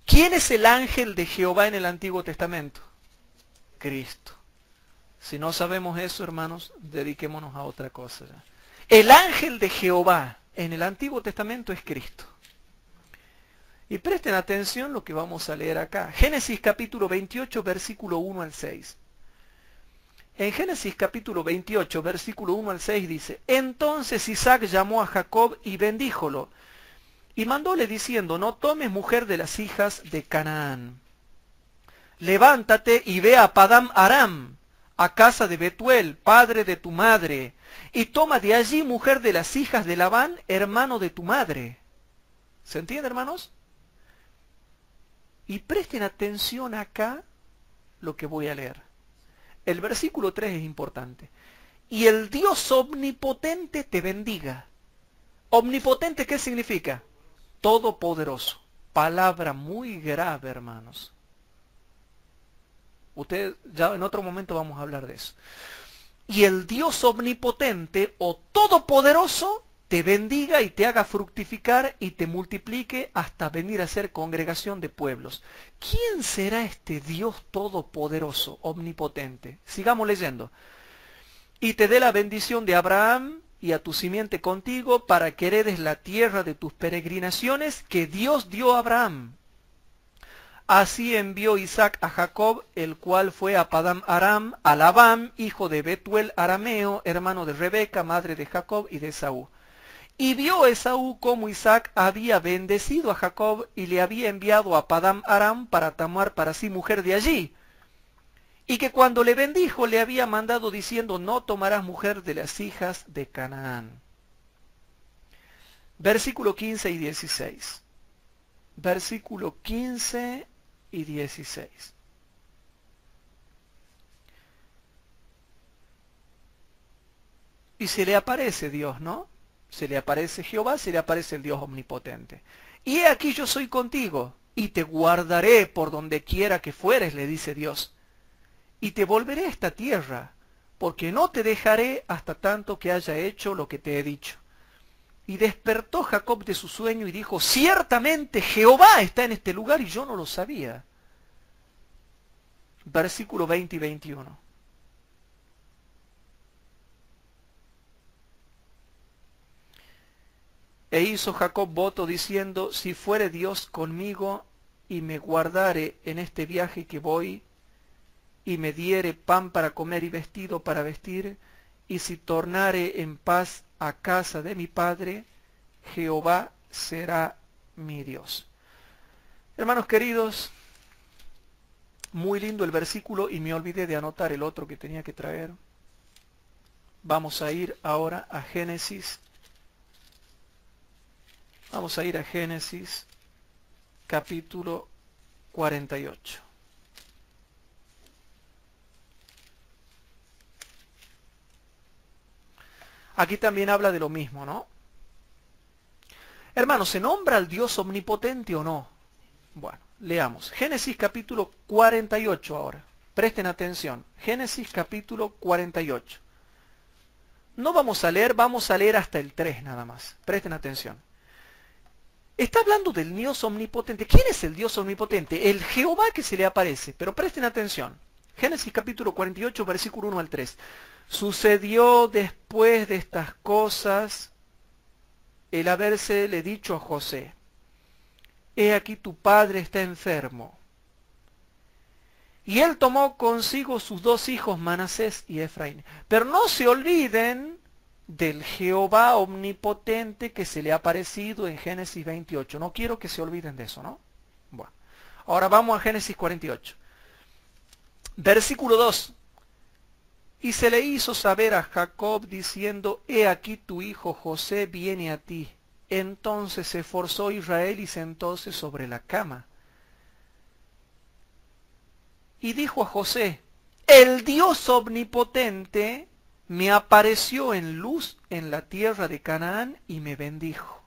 ¿Quién es el ángel de Jehová en el Antiguo Testamento? Cristo. Si no sabemos eso, hermanos, dediquémonos a otra cosa ya. El ángel de Jehová en el Antiguo Testamento es Cristo. Y presten atención lo que vamos a leer acá. Génesis capítulo 28, versículo 1 al 6. En Génesis capítulo 28, versículo 1 al 6 dice: Entonces Isaac llamó a Jacob y bendíjolo, y mandóle diciendo: No tomes mujer de las hijas de Canaán. Levántate y ve a Padán Aram, a casa de Betuel, padre de tu madre, y toma de allí mujer de las hijas de Labán, hermano de tu madre. ¿Se entiende, hermanos? Y presten atención acá lo que voy a leer. El versículo 3 es importante. Y el Dios omnipotente te bendiga. ¿Omnipotente qué significa? Todopoderoso. Palabra muy grave, hermanos. Ustedes, ya en otro momento vamos a hablar de eso. Y el Dios omnipotente o todopoderoso te bendiga y te haga fructificar y te multiplique hasta venir a ser congregación de pueblos. ¿Quién será este Dios todopoderoso, omnipotente? Sigamos leyendo. Y te dé la bendición de Abraham y a tu simiente contigo para que heredes la tierra de tus peregrinaciones que Dios dio a Abraham. Así envió Isaac a Jacob, el cual fue a Padán Aram, a Labán, hijo de Betuel arameo, hermano de Rebeca, madre de Jacob y de Esaú. Y vio Esaú cómo Isaac había bendecido a Jacob y le había enviado a Padán Aram para tomar para sí mujer de allí. Y que cuando le bendijo le había mandado diciendo: No tomarás mujer de las hijas de Canaán. Versículo 15 y 16. Versículo 15 y 16. Y se le aparece Dios, ¿no? Se le aparece Jehová, se le aparece el Dios omnipotente. Y he aquí yo soy contigo, y te guardaré por donde quiera que fueres, le dice Dios. Y te volveré a esta tierra, porque no te dejaré hasta tanto que haya hecho lo que te he dicho. Y despertó Jacob de su sueño y dijo: Ciertamente Jehová está en este lugar y yo no lo sabía. Versículo 20 y 21. E hizo Jacob voto diciendo: Si fuere Dios conmigo y me guardare en este viaje que voy, y me diere pan para comer y vestido para vestir, y si tornare en paz a casa de mi padre, Jehová será mi Dios. Hermanos queridos, muy lindo el versículo y me olvidé de anotar el otro que tenía que traer. Vamos a ir ahora a Génesis. Vamos a ir a Génesis capítulo 48. Aquí también habla de lo mismo, ¿no? Hermanos, ¿se nombra al Dios omnipotente o no? Bueno, leamos. Génesis capítulo 48 ahora. Presten atención. Génesis capítulo 48. No vamos a leer hasta el 3 nada más. Presten atención. Está hablando del Dios omnipotente. ¿Quién es el Dios omnipotente? El Jehová que se le aparece. Pero presten atención. Génesis capítulo 48, versículo 1 al 3. Sucedió después de estas cosas el habérsele dicho a José: He aquí tu padre está enfermo. Y él tomó consigo sus dos hijos, Manasés y Efraín. Pero no se olviden del Jehová omnipotente que se le ha aparecido en Génesis 28. No quiero que se olviden de eso, ¿no? Bueno, ahora vamos a Génesis 48. Versículo 2. Y se le hizo saber a Jacob diciendo: He aquí tu hijo José viene a ti. Entonces se esforzó Israel y sentóse sobre la cama. y dijo a José, el Dios omnipotente me apareció en luz en la tierra de Canaán y me bendijo.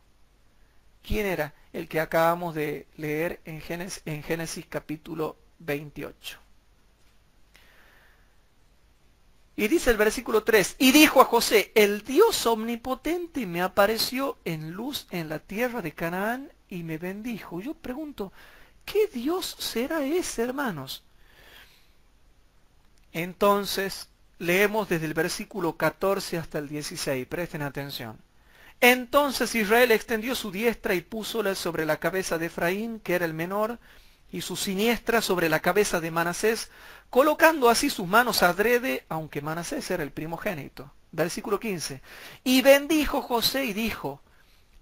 ¿Quién era? El que acabamos de leer en Génesis capítulo 28. Y dice el versículo 3, y dijo a José, el Dios omnipotente me apareció en luz en la tierra de Canaán y me bendijo. Yo pregunto, ¿qué Dios será ese, hermanos? Entonces, leemos desde el versículo 14 hasta el 16, presten atención. Entonces Israel extendió su diestra y púsola sobre la cabeza de Efraín, que era el menor, y su siniestra sobre la cabeza de Manasés, colocando así sus manos adrede, aunque Manasés era el primogénito. Versículo 15. Y bendijo José y dijo,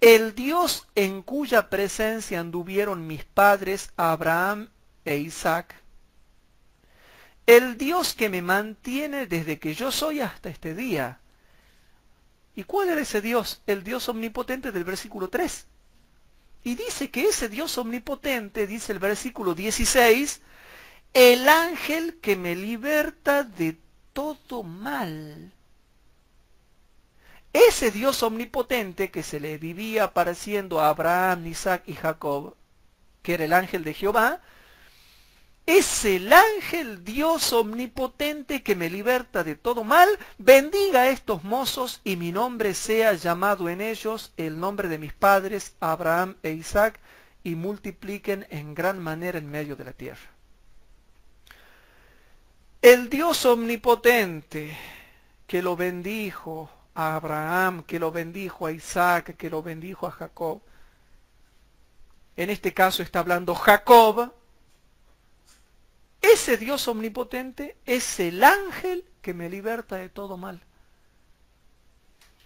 el Dios en cuya presencia anduvieron mis padres Abraham e Isaac, el Dios que me mantiene desde que yo soy hasta este día. ¿Y cuál era ese Dios? El Dios omnipotente del versículo 3. Y dice que ese Dios omnipotente, dice el versículo 16, el ángel que me liberta de todo mal. Ese Dios omnipotente que se le vivía apareciendo a Abraham, Isaac y Jacob, que era el ángel de Jehová, es el ángel Dios omnipotente que me liberta de todo mal. Bendiga a estos mozos y mi nombre sea llamado en ellos el nombre de mis padres Abraham e Isaac, y multipliquen en gran manera en medio de la tierra. El Dios omnipotente que lo bendijo a Abraham, que lo bendijo a Isaac, que lo bendijo a Jacob. En este caso está hablando Jacob. Ese Dios omnipotente es el ángel que me liberta de todo mal.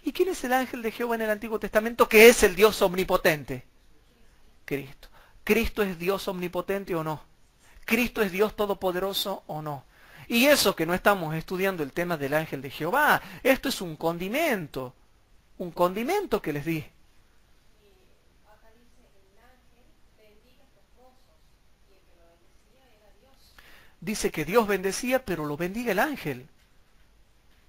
¿Y quién es el ángel de Jehová en el Antiguo Testamento que es el Dios omnipotente? Cristo. ¿Cristo es Dios omnipotente o no? ¿Cristo es Dios todopoderoso o no? Y eso que no estamos estudiando el tema del ángel de Jehová, esto es un condimento que les di. Dice que Dios bendecía, pero lo bendiga el ángel.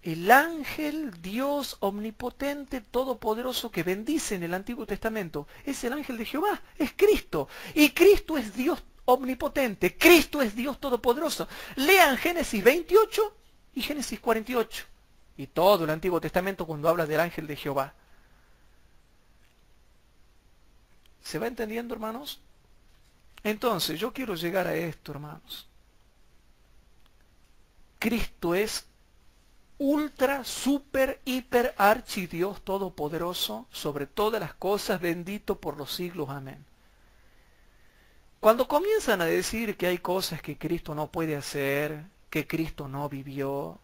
El ángel Dios omnipotente, todopoderoso, que bendice en el Antiguo Testamento, es el ángel de Jehová, es Cristo. Y Cristo es Dios omnipotente, Cristo es Dios todopoderoso. Lean Génesis 28 y Génesis 48. Y todo el Antiguo Testamento cuando habla del ángel de Jehová. ¿Se va entendiendo, hermanos? Entonces, yo quiero llegar a esto, hermanos. Cristo es ultra, super, hiper, archidios todopoderoso sobre todas las cosas, bendito por los siglos. Amén. Cuando comienzan a decir que hay cosas que Cristo no puede hacer, que Cristo no vivió,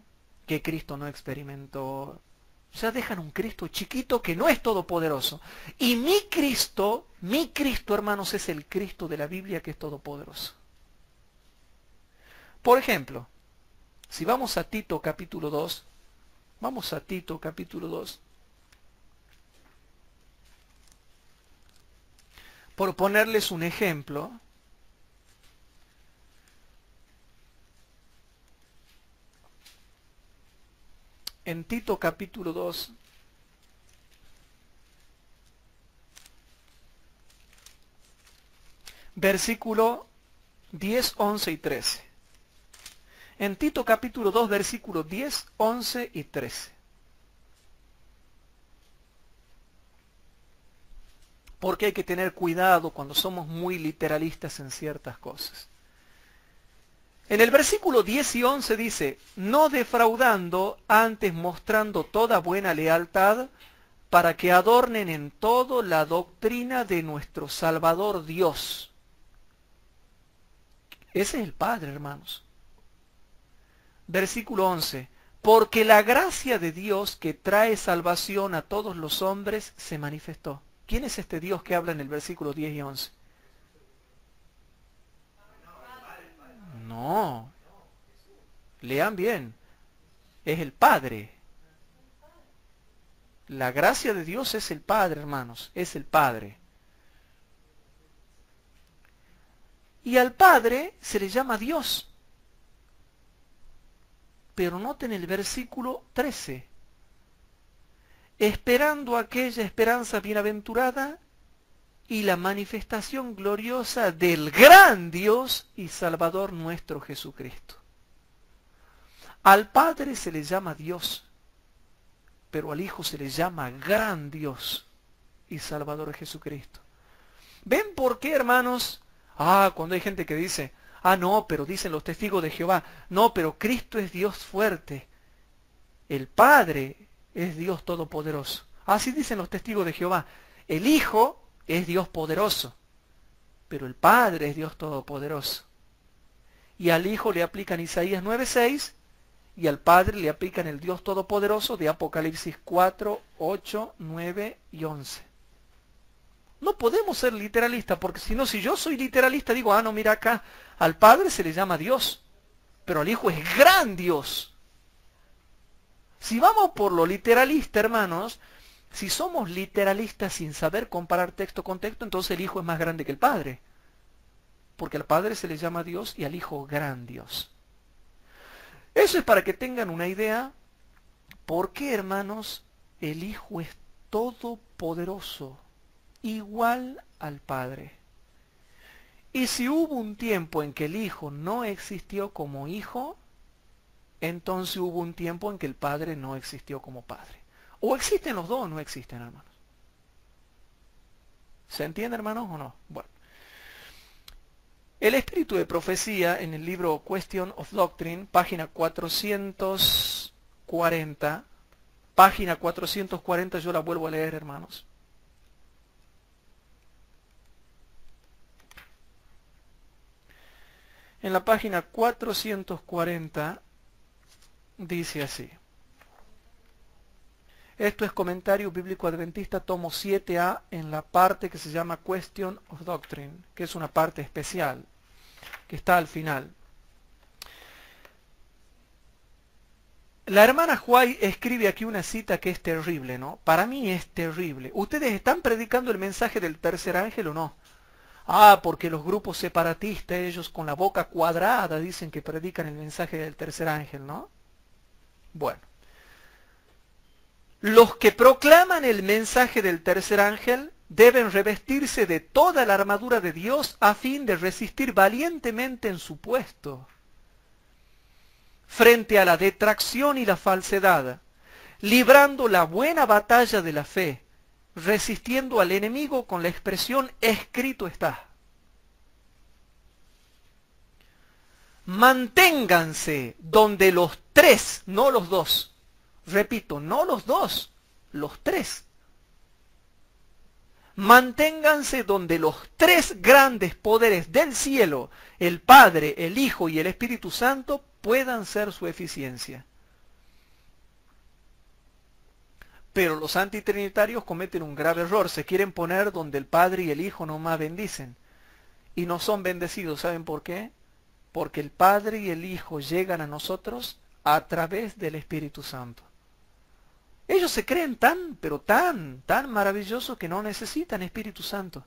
que Cristo no experimentó, ya dejan un Cristo chiquito que no es todopoderoso. Y mi Cristo, hermanos, es el Cristo de la Biblia que es todopoderoso. Por ejemplo, si vamos a Tito capítulo 2, vamos a Tito capítulo 2. Por ponerles un ejemplo, en Tito capítulo 2, versículo 10, 11 y 13. En Tito capítulo 2, versículos 10, 11 y 13. Porque hay que tener cuidado cuando somos muy literalistas en ciertas cosas. En el versículo 10 y 11 dice, no defraudando, antes mostrando toda buena lealtad, para que adornen en todo la doctrina de nuestro Salvador Dios. Ese es el Padre, hermanos. Versículo 11. Porque la gracia de Dios que trae salvación a todos los hombres se manifestó. ¿Quién es este Dios que habla en el versículo 10 y 11? No. Lean bien. Es el Padre. La gracia de Dios es el Padre, hermanos. Es el Padre. Y al Padre se le llama Dios. Pero noten el versículo 13. Esperando aquella esperanza bienaventurada y la manifestación gloriosa del gran Dios y Salvador nuestro Jesucristo. Al Padre se le llama Dios, pero al Hijo se le llama gran Dios y Salvador Jesucristo. ¿Ven por qué, hermanos? Cuando hay gente que dice, no, pero dicen los testigos de Jehová, no, pero Cristo es Dios fuerte, el Padre es Dios todopoderoso. Así dicen los testigos de Jehová, el Hijo es Dios poderoso, pero el Padre es Dios todopoderoso. Y al Hijo le aplican Isaías 9:6, y al Padre le aplican el Dios todopoderoso de Apocalipsis 4, 8, 9 y 11. No podemos ser literalistas, porque si no, si yo soy literalista, digo, no, mira acá, al Padre se le llama Dios, pero al Hijo es gran Dios. Si vamos por lo literalista, hermanos, si somos literalistas sin saber comparar texto con texto, entonces el Hijo es más grande que el Padre. Porque al Padre se le llama Dios y al Hijo gran Dios. Eso es para que tengan una idea por qué, hermanos, el Hijo es todopoderoso, igual al Padre. Y si hubo un tiempo en que el Hijo no existió como Hijo, entonces hubo un tiempo en que el Padre no existió como Padre. O existen los dos o no existen, hermanos. ¿Se entiende, hermanos, o no? Bueno. El espíritu de profecía en el libro Question of Doctrine, página 440, página 440, yo la vuelvo a leer, hermanos. En la página 440 dice así. Esto es Comentario Bíblico Adventista, tomo 7a, en la parte que se llama Question of Doctrine, que es una parte especial, que está al final. La hermana White escribe aquí una cita que es terrible, ¿no? Para mí es terrible. ¿Ustedes están predicando el mensaje del tercer ángel o no? Porque los grupos separatistas, ellos con la boca cuadrada, dicen que predican el mensaje del tercer ángel, ¿no? Bueno. Los que proclaman el mensaje del tercer ángel deben revestirse de toda la armadura de Dios a fin de resistir valientemente en su puesto frente a la detracción y la falsedad, librando la buena batalla de la fe, resistiendo al enemigo con la expresión escrito está. Manténganse donde los tres, no los dos, repito, no los dos, los tres. Manténganse donde los tres grandes poderes del cielo, el Padre, el Hijo y el Espíritu Santo, puedan ser su eficiencia. Pero los antitrinitarios cometen un grave error. Se quieren poner donde el Padre y el Hijo nomás bendicen. Y no son bendecidos. ¿Saben por qué? Porque el Padre y el Hijo llegan a nosotros a través del Espíritu Santo. Ellos se creen pero tan maravillosos que no necesitan Espíritu Santo.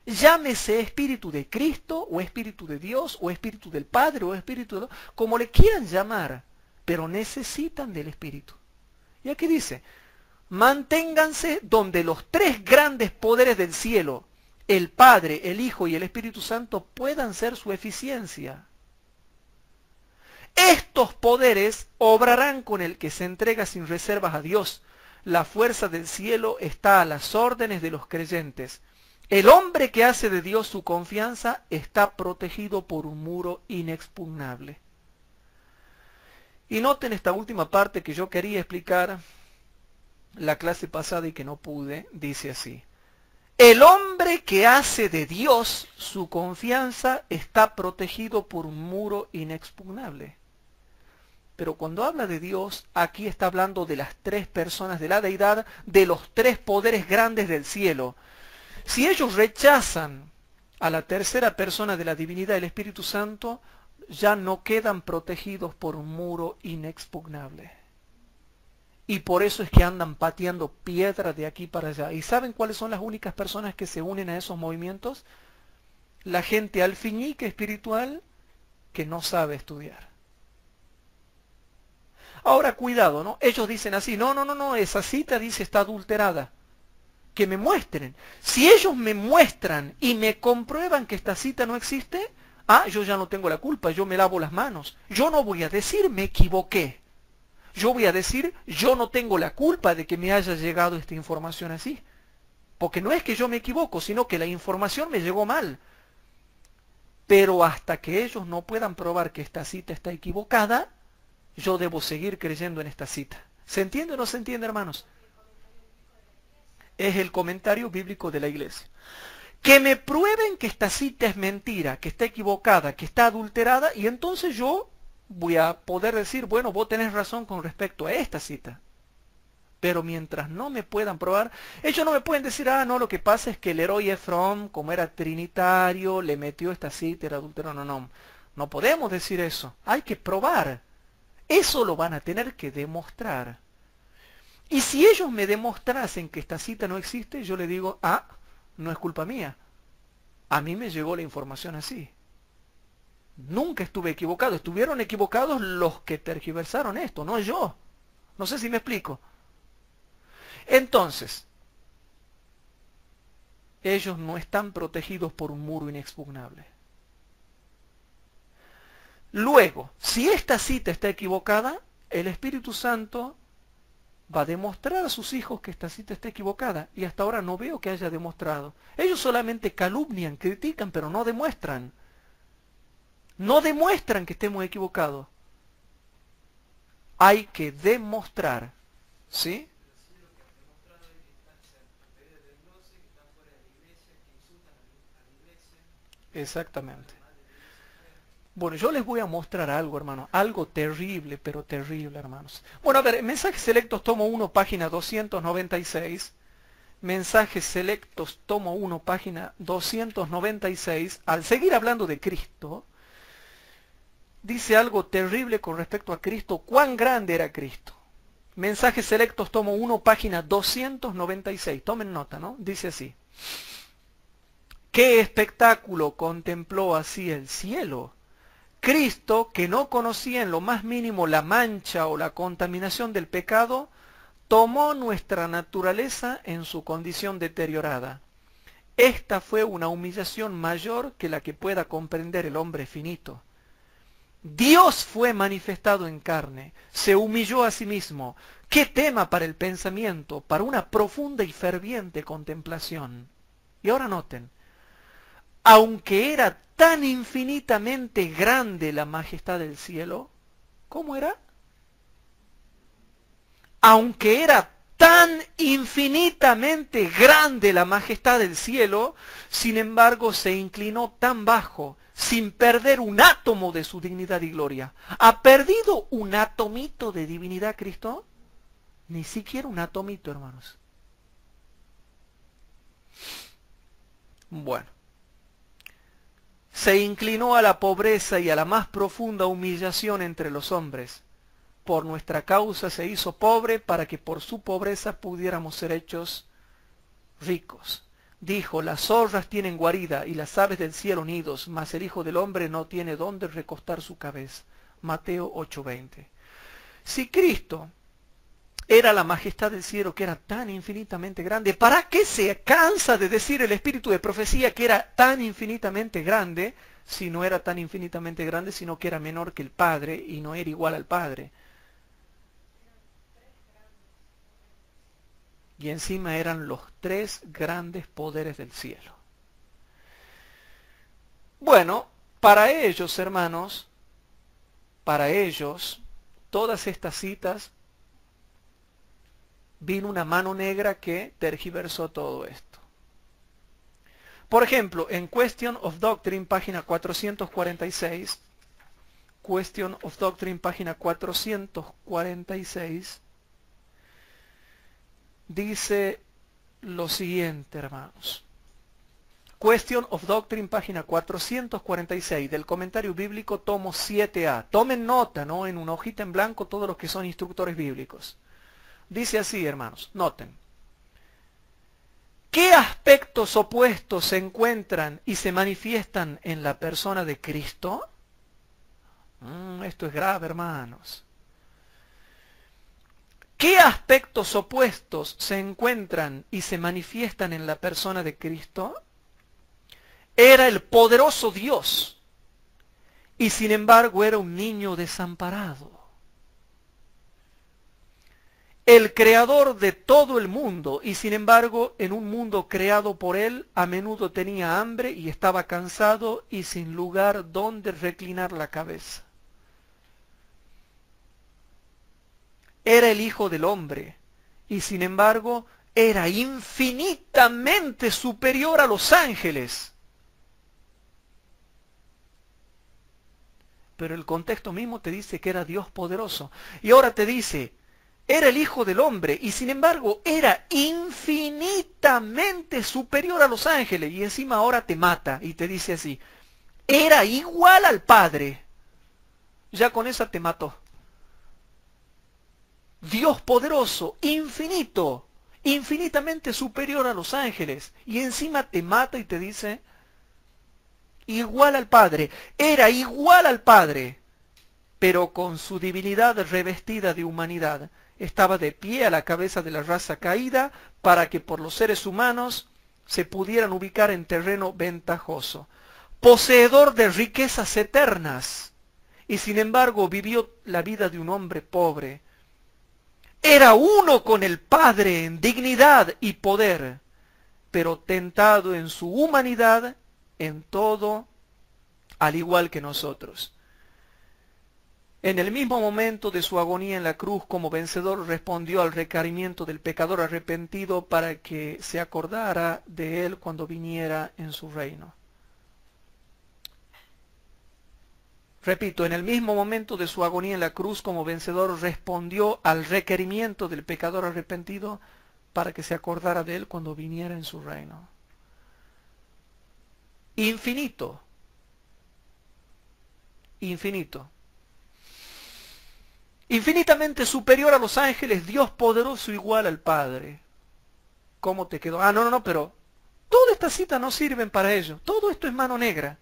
Llámese Espíritu de Cristo, o Espíritu de Dios, o Espíritu del Padre, o Espíritu de Dios, como le quieran llamar, pero necesitan del Espíritu. Y aquí dice, manténganse donde los tres grandes poderes del cielo, el Padre, el Hijo y el Espíritu Santo, puedan ser su eficiencia. Estos poderes obrarán con el que se entrega sin reservas a Dios. La fuerza del cielo está a las órdenes de los creyentes. El hombre que hace de Dios su confianza está protegido por un muro inexpugnable. Y noten esta última parte que yo quería explicar la clase pasada y que no pude, dice así. El hombre que hace de Dios su confianza está protegido por un muro inexpugnable. Pero cuando habla de Dios, aquí está hablando de las tres personas de la deidad, de los tres poderes grandes del cielo. Si ellos rechazan a la tercera persona de la divinidad, el Espíritu Santo, ya no quedan protegidos por un muro inexpugnable. Y por eso es que andan pateando piedras de aquí para allá. ¿Y saben cuáles son las únicas personas que se unen a esos movimientos? La gente alfiñique espiritual que no sabe estudiar. Ahora, cuidado, ¿no? Ellos dicen así, no, no, no, no, esa cita dice está adulterada. Que me muestren. Si ellos me muestran y me comprueban que esta cita no existe, yo ya no tengo la culpa, yo me lavo las manos. Yo no voy a decir me equivoqué. Yo voy a decir yo no tengo la culpa de que me haya llegado esta información así. Porque no es que yo me equivoco, sino que la información me llegó mal. Pero hasta que ellos no puedan probar que esta cita está equivocada, yo debo seguir creyendo en esta cita. ¿Se entiende o no se entiende, hermanos? Es el comentario bíblico de la iglesia. Que me prueben que esta cita es mentira, que está equivocada, que está adulterada, y entonces yo voy a poder decir, bueno, vos tenés razón con respecto a esta cita. Pero mientras no me puedan probar, ellos no me pueden decir, no, lo que pasa es que el héroe Efrón, como era trinitario, le metió esta cita, era adultero. No, no, no podemos decir eso. Hay que probar. Eso lo van a tener que demostrar. Y si ellos me demostrasen que esta cita no existe, yo le digo, no es culpa mía. A mí me llegó la información así. Nunca estuve equivocado. Estuvieron equivocados los que tergiversaron esto, no yo. No sé si me explico. Entonces, ellos no están protegidos por un muro inexpugnable. Luego, si esta cita está equivocada, el Espíritu Santo va a demostrar a sus hijos que esta cita está equivocada. Y hasta ahora no veo que haya demostrado. Ellos solamente calumnian, critican, pero no demuestran. No demuestran que estemos equivocados. Hay que demostrar. ¿Sí? Exactamente. Bueno, yo les voy a mostrar algo, hermano. Algo terrible, pero terrible, hermanos. Bueno, a ver, Mensajes Selectos, tomo 1, página 296. Mensajes Selectos, tomo 1, página 296. Al seguir hablando de Cristo, dice algo terrible con respecto a Cristo. ¿Cuán grande era Cristo? Mensajes Selectos, tomo 1, página 296. Tomen nota, ¿no? Dice así. ¿Qué espectáculo contempló así el cielo? Cristo, que no conocía en lo más mínimo la mancha o la contaminación del pecado, tomó nuestra naturaleza en su condición deteriorada. Esta fue una humillación mayor que la que pueda comprender el hombre finito. Dios fue manifestado en carne, se humilló a sí mismo. ¡Qué tema para el pensamiento, para una profunda y ferviente contemplación! Y ahora noten, aunque era tan infinitamente grande la majestad del cielo, ¿cómo era? Aunque era tan infinitamente grande la majestad del cielo, sin embargo se inclinó tan bajo, sin perder un átomo de su dignidad y gloria. ¿Ha perdido un atomito de divinidad Cristo? Ni siquiera un atomito, hermanos. Bueno. Se inclinó a la pobreza y a la más profunda humillación entre los hombres. Por nuestra causa se hizo pobre para que por su pobreza pudiéramos ser hechos ricos. Dijo, las zorras tienen guarida y las aves del cielo nidos, mas el Hijo del Hombre no tiene dónde recostar su cabeza. Mateo 8:20. Si Cristo era la majestad del cielo, que era tan infinitamente grande, ¿para qué se cansa de decir el espíritu de profecía que era tan infinitamente grande, si no era tan infinitamente grande, sino que era menor que el Padre y no era igual al Padre? Y encima eran los 3 grandes poderes del cielo. Bueno, para ellos, hermanos, para ellos, todas estas citas, vino una mano negra que tergiversó todo esto. Por ejemplo, en Question of Doctrine, página 446, Question of Doctrine, página 446, dice lo siguiente, hermanos. Question of Doctrine, página 446, del comentario bíblico, tomo 7a. Tomen nota, ¿no? En una hojita en blanco todos los que son instructores bíblicos. Dice así, hermanos, noten. ¿Qué aspectos opuestos se encuentran y se manifiestan en la persona de Cristo? Esto es grave, hermanos. ¿Qué aspectos opuestos se encuentran y se manifiestan en la persona de Cristo? Era el poderoso Dios y sin embargo era un niño desamparado. El creador de todo el mundo y sin embargo en un mundo creado por él a menudo tenía hambre y estaba cansado y sin lugar donde reclinar la cabeza. Era el Hijo del Hombre y sin embargo era infinitamente superior a los ángeles. Pero el contexto mismo te dice que era Dios poderoso. Y ahora te dice, era el Hijo del Hombre y sin embargo era infinitamente superior a los ángeles. Y encima ahora te mata y te dice así, era igual al Padre. Ya con esa te mató. Dios poderoso, infinito, infinitamente superior a los ángeles. Y encima te mata y te dice, igual al Padre. Era igual al Padre, pero con su divinidad revestida de humanidad. Estaba de pie a la cabeza de la raza caída para que por los seres humanos se pudieran ubicar en terreno ventajoso. Poseedor de riquezas eternas, y sin embargo vivió la vida de un hombre pobre. Era uno con el Padre en dignidad y poder, pero tentado en su humanidad en todo, al igual que nosotros. En el mismo momento de su agonía en la cruz, como vencedor, respondió al requerimiento del pecador arrepentido para que se acordara de él cuando viniera en su reino. Repito, en el mismo momento de su agonía en la cruz, como vencedor, respondió al requerimiento del pecador arrepentido para que se acordara de él cuando viniera en su reino. Infinito. Infinito. Infinitamente superior a los ángeles, Dios poderoso igual al Padre. ¿Cómo te quedó? No, pero todas estas citas no sirven para ello. Todo esto es mano negra.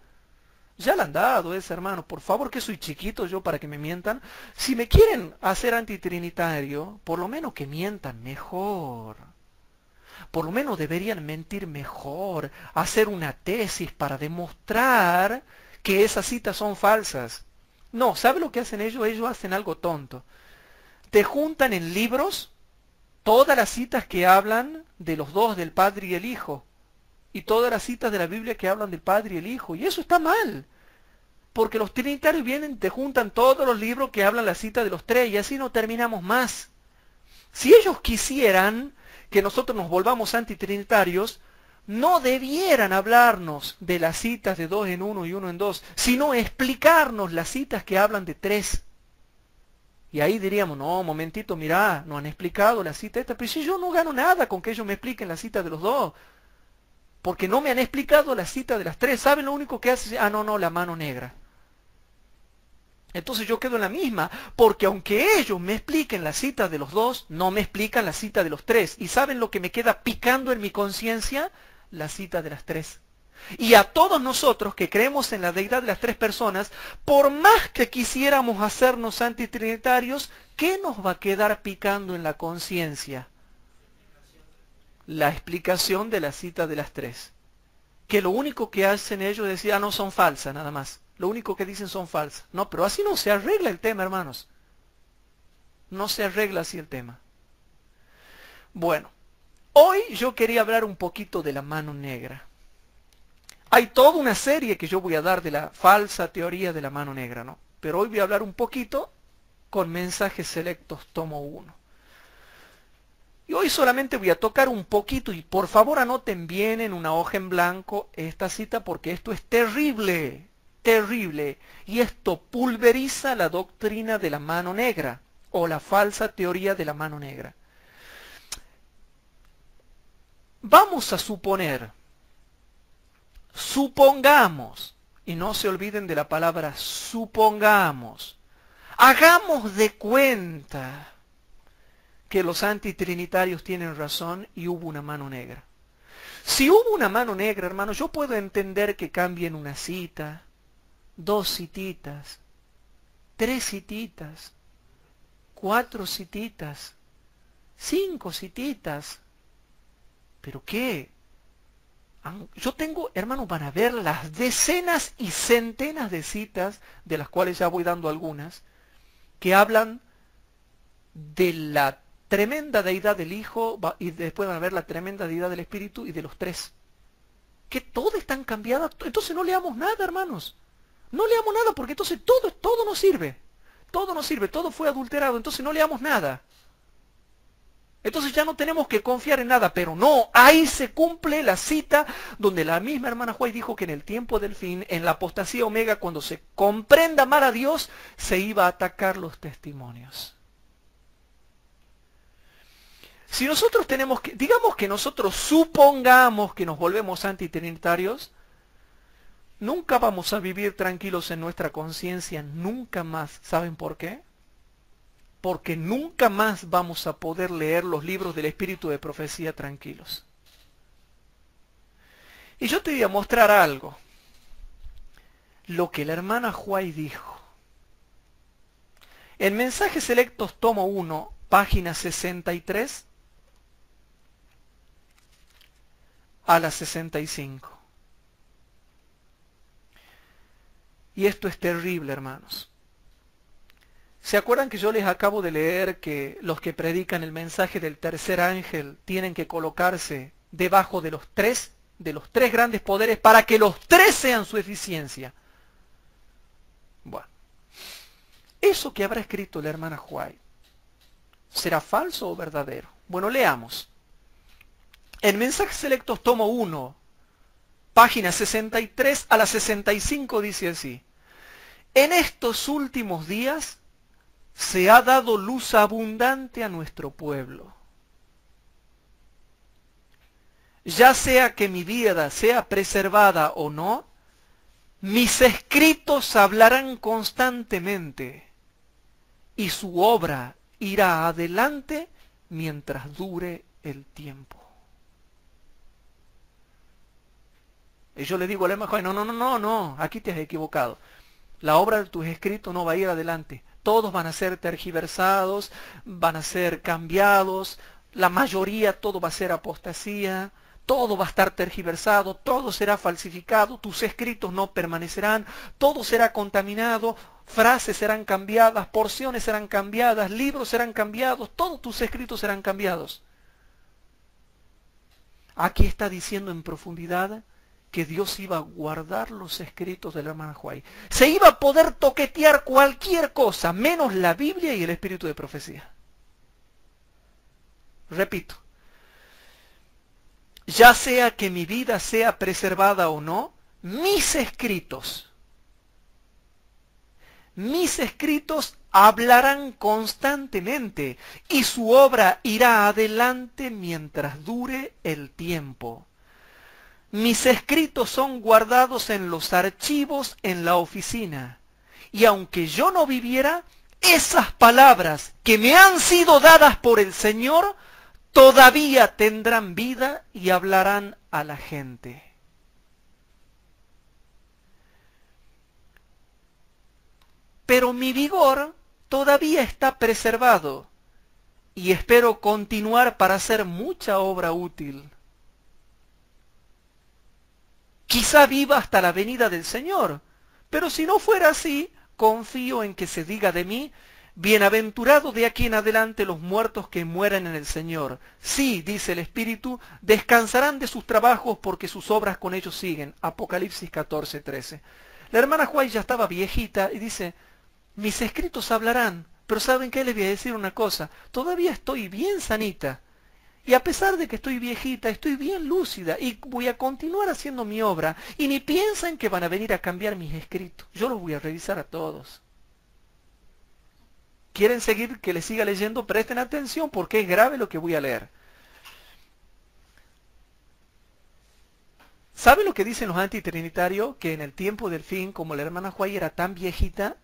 Ya le han dado ese, hermano. Por favor, que soy chiquito yo para que me mientan. Si me quieren hacer antitrinitario, por lo menos que mientan mejor. Por lo menos deberían mentir mejor. Hacer una tesis para demostrar que esas citas son falsas. No, ¿sabe lo que hacen ellos? Ellos hacen algo tonto. Te juntan en libros todas las citas que hablan de los dos, del Padre y el Hijo. Y todas las citas de la Biblia que hablan del Padre y el Hijo. Y eso está mal. Porque los trinitarios vienen, te juntan todos los libros que hablan la cita de los tres. Y así no terminamos más. Si ellos quisieran que nosotros nos volvamos antitrinitarios, no debieran hablarnos de las citas de 2 en 1 y 1 en 2, sino explicarnos las citas que hablan de 3. Y ahí diríamos, no, momentito, mirá, no han explicado la cita esta, pero si yo no gano nada con que ellos me expliquen la cita de los dos, porque no me han explicado la cita de las 3, ¿saben lo único que hace? No, la mano negra. Entonces yo quedo en la misma, porque aunque ellos me expliquen la cita de los dos, no me explican la cita de los 3. ¿Y saben lo que me queda picando en mi conciencia? La cita de las 3. Y a todos nosotros que creemos en la deidad de las 3 personas, por más que quisiéramos hacernos antitrinitarios, ¿qué nos va a quedar picando en la conciencia? La explicación de la cita de las 3. Que lo único que hacen ellos es decir, no, son falsas, nada más. Lo único que dicen son falsas. No, pero así no se arregla el tema, hermanos. No se arregla así el tema. Bueno, hoy yo quería hablar un poquito de la mano negra. Hay toda una serie que yo voy a dar de la falsa teoría de la mano negra, ¿no? Pero hoy voy a hablar un poquito con mensajes selectos, tomo 1. Y hoy solamente voy a tocar un poquito, y por favor anoten bien en una hoja en blanco esta cita, porque esto es terrible, terrible. Y esto pulveriza la doctrina de la mano negra, o la falsa teoría de la mano negra. Vamos a suponer, supongamos, y no se olviden de la palabra supongamos, hagamos de cuenta que los antitrinitarios tienen razón y hubo una mano negra. Si hubo una mano negra, hermano, yo puedo entender que cambien una cita, 2 cititas, 3 cititas, 4 cititas, 5 cititas. ¿Pero qué? Yo tengo, hermanos, van a ver las decenas y centenas de citas, de las cuales ya voy dando algunas, que hablan de la tremenda deidad del Hijo, y después van a ver la tremenda deidad del Espíritu y de los tres. Que todo están cambiadas. Entonces no leamos nada, hermanos. No leamos nada, porque entonces todo nos sirve. Todo nos sirve, todo fue adulterado, entonces no leamos nada. Entonces ya no tenemos que confiar en nada, pero no, ahí se cumple la cita donde la misma hermana White dijo que en el tiempo del fin, en la apostasía omega, cuando se comprenda mal a Dios, se iba a atacar los testimonios. Si nosotros tenemos que, digamos que nosotros supongamos que nos volvemos antitrinitarios, nunca vamos a vivir tranquilos en nuestra conciencia, nunca más. ¿Saben por qué? Porque nunca más vamos a poder leer los libros del Espíritu de Profecía tranquilos. Y yo te voy a mostrar algo. Lo que la hermana White dijo. En Mensajes Selectos, tomo 1, página 63 a la 65. Y esto es terrible, hermanos. ¿Se acuerdan que yo les acabo de leer que los que predican el mensaje del tercer ángel tienen que colocarse debajo de los tres grandes poderes para que los tres sean su eficiencia? Bueno, eso que habrá escrito la hermana White, ¿será falso o verdadero? Bueno, leamos. En Mensajes Selectos, tomo 1, página 63 a la 65, dice así: en estos últimos días se ha dado luz abundante a nuestro pueblo. Ya sea que mi vida sea preservada o no, mis escritos hablarán constantemente y su obra irá adelante mientras dure el tiempo. Y yo le digo al hermano, no, aquí te has equivocado. La obra de tus escritos no va a ir adelante. Todos van a ser tergiversados, van a ser cambiados, la mayoría, todo va a ser apostasía, todo va a estar tergiversado, todo será falsificado, tus escritos no permanecerán, todo será contaminado, frases serán cambiadas, porciones serán cambiadas, libros serán cambiados, todos tus escritos serán cambiados. Aquí está diciendo en profundidad que Dios iba a guardar los escritos de la hermana White. Se iba a poder toquetear cualquier cosa, menos la Biblia y el Espíritu de Profecía. Repito, ya sea que mi vida sea preservada o no, mis escritos hablarán constantemente y su obra irá adelante mientras dure el tiempo. Mis escritos son guardados en los archivos en la oficina, y aunque yo no viviera, esas palabras que me han sido dadas por el Señor todavía tendrán vida y hablarán a la gente. Pero mi vigor todavía está preservado, y espero continuar para hacer mucha obra útil. Quizá viva hasta la venida del Señor, pero si no fuera así, confío en que se diga de mí: bienaventurados de aquí en adelante los muertos que mueran en el Señor. Sí, dice el Espíritu, descansarán de sus trabajos porque sus obras con ellos siguen. Apocalipsis 14:13. La hermana White ya estaba viejita y dice, mis escritos hablarán, pero ¿saben qué? Les voy a decir una cosa, todavía estoy bien sanita. Y a pesar de que estoy viejita, estoy bien lúcida y voy a continuar haciendo mi obra. Y ni piensan que van a venir a cambiar mis escritos. Yo los voy a revisar a todos. ¿Quieren seguir que les siga leyendo? Presten atención porque es grave lo que voy a leer. ¿Saben lo que dicen los antitrinitarios? Que en el tiempo del fin, como la hermana White era tan viejita,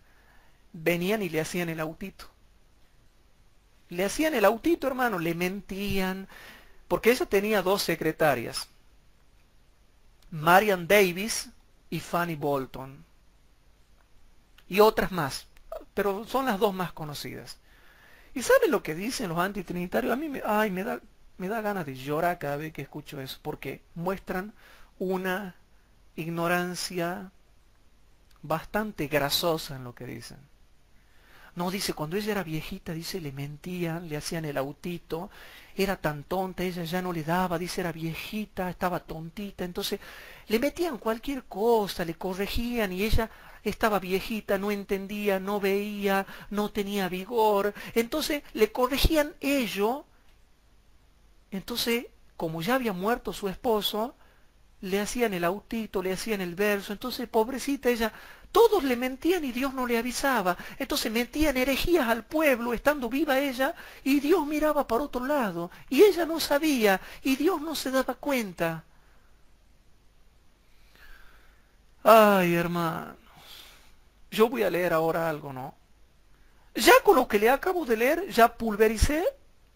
venían y le hacían el autito. Le hacían el autito, hermano, le mentían, porque ella tenía 2 secretarias, Marian Davis y Fanny Bolton, y otras más, pero son las 2 más conocidas. ¿Y saben lo que dicen los antitrinitarios? A mí me da ganas de llorar cada vez que escucho eso, porque muestran una ignorancia bastante grasosa en lo que dicen. No, dice, cuando ella era viejita, dice, le mentían, le hacían el autito, era tan tonta, ella ya no le daba, dice, era viejita, estaba tontita, entonces le metían cualquier cosa, le corregían y ella estaba viejita, no entendía, no veía, no tenía vigor, entonces le corregían ello, entonces, como ya había muerto su esposo, le hacían el autito, le hacían el verso, entonces, pobrecita ella, todos le mentían y Dios no le avisaba. Entonces metían herejías al pueblo, estando viva ella, y Dios miraba para otro lado. Y ella no sabía, y Dios no se daba cuenta. Ay, hermanos, yo voy a leer ahora algo, ¿no? Ya con lo que le acabo de leer, ya pulvericé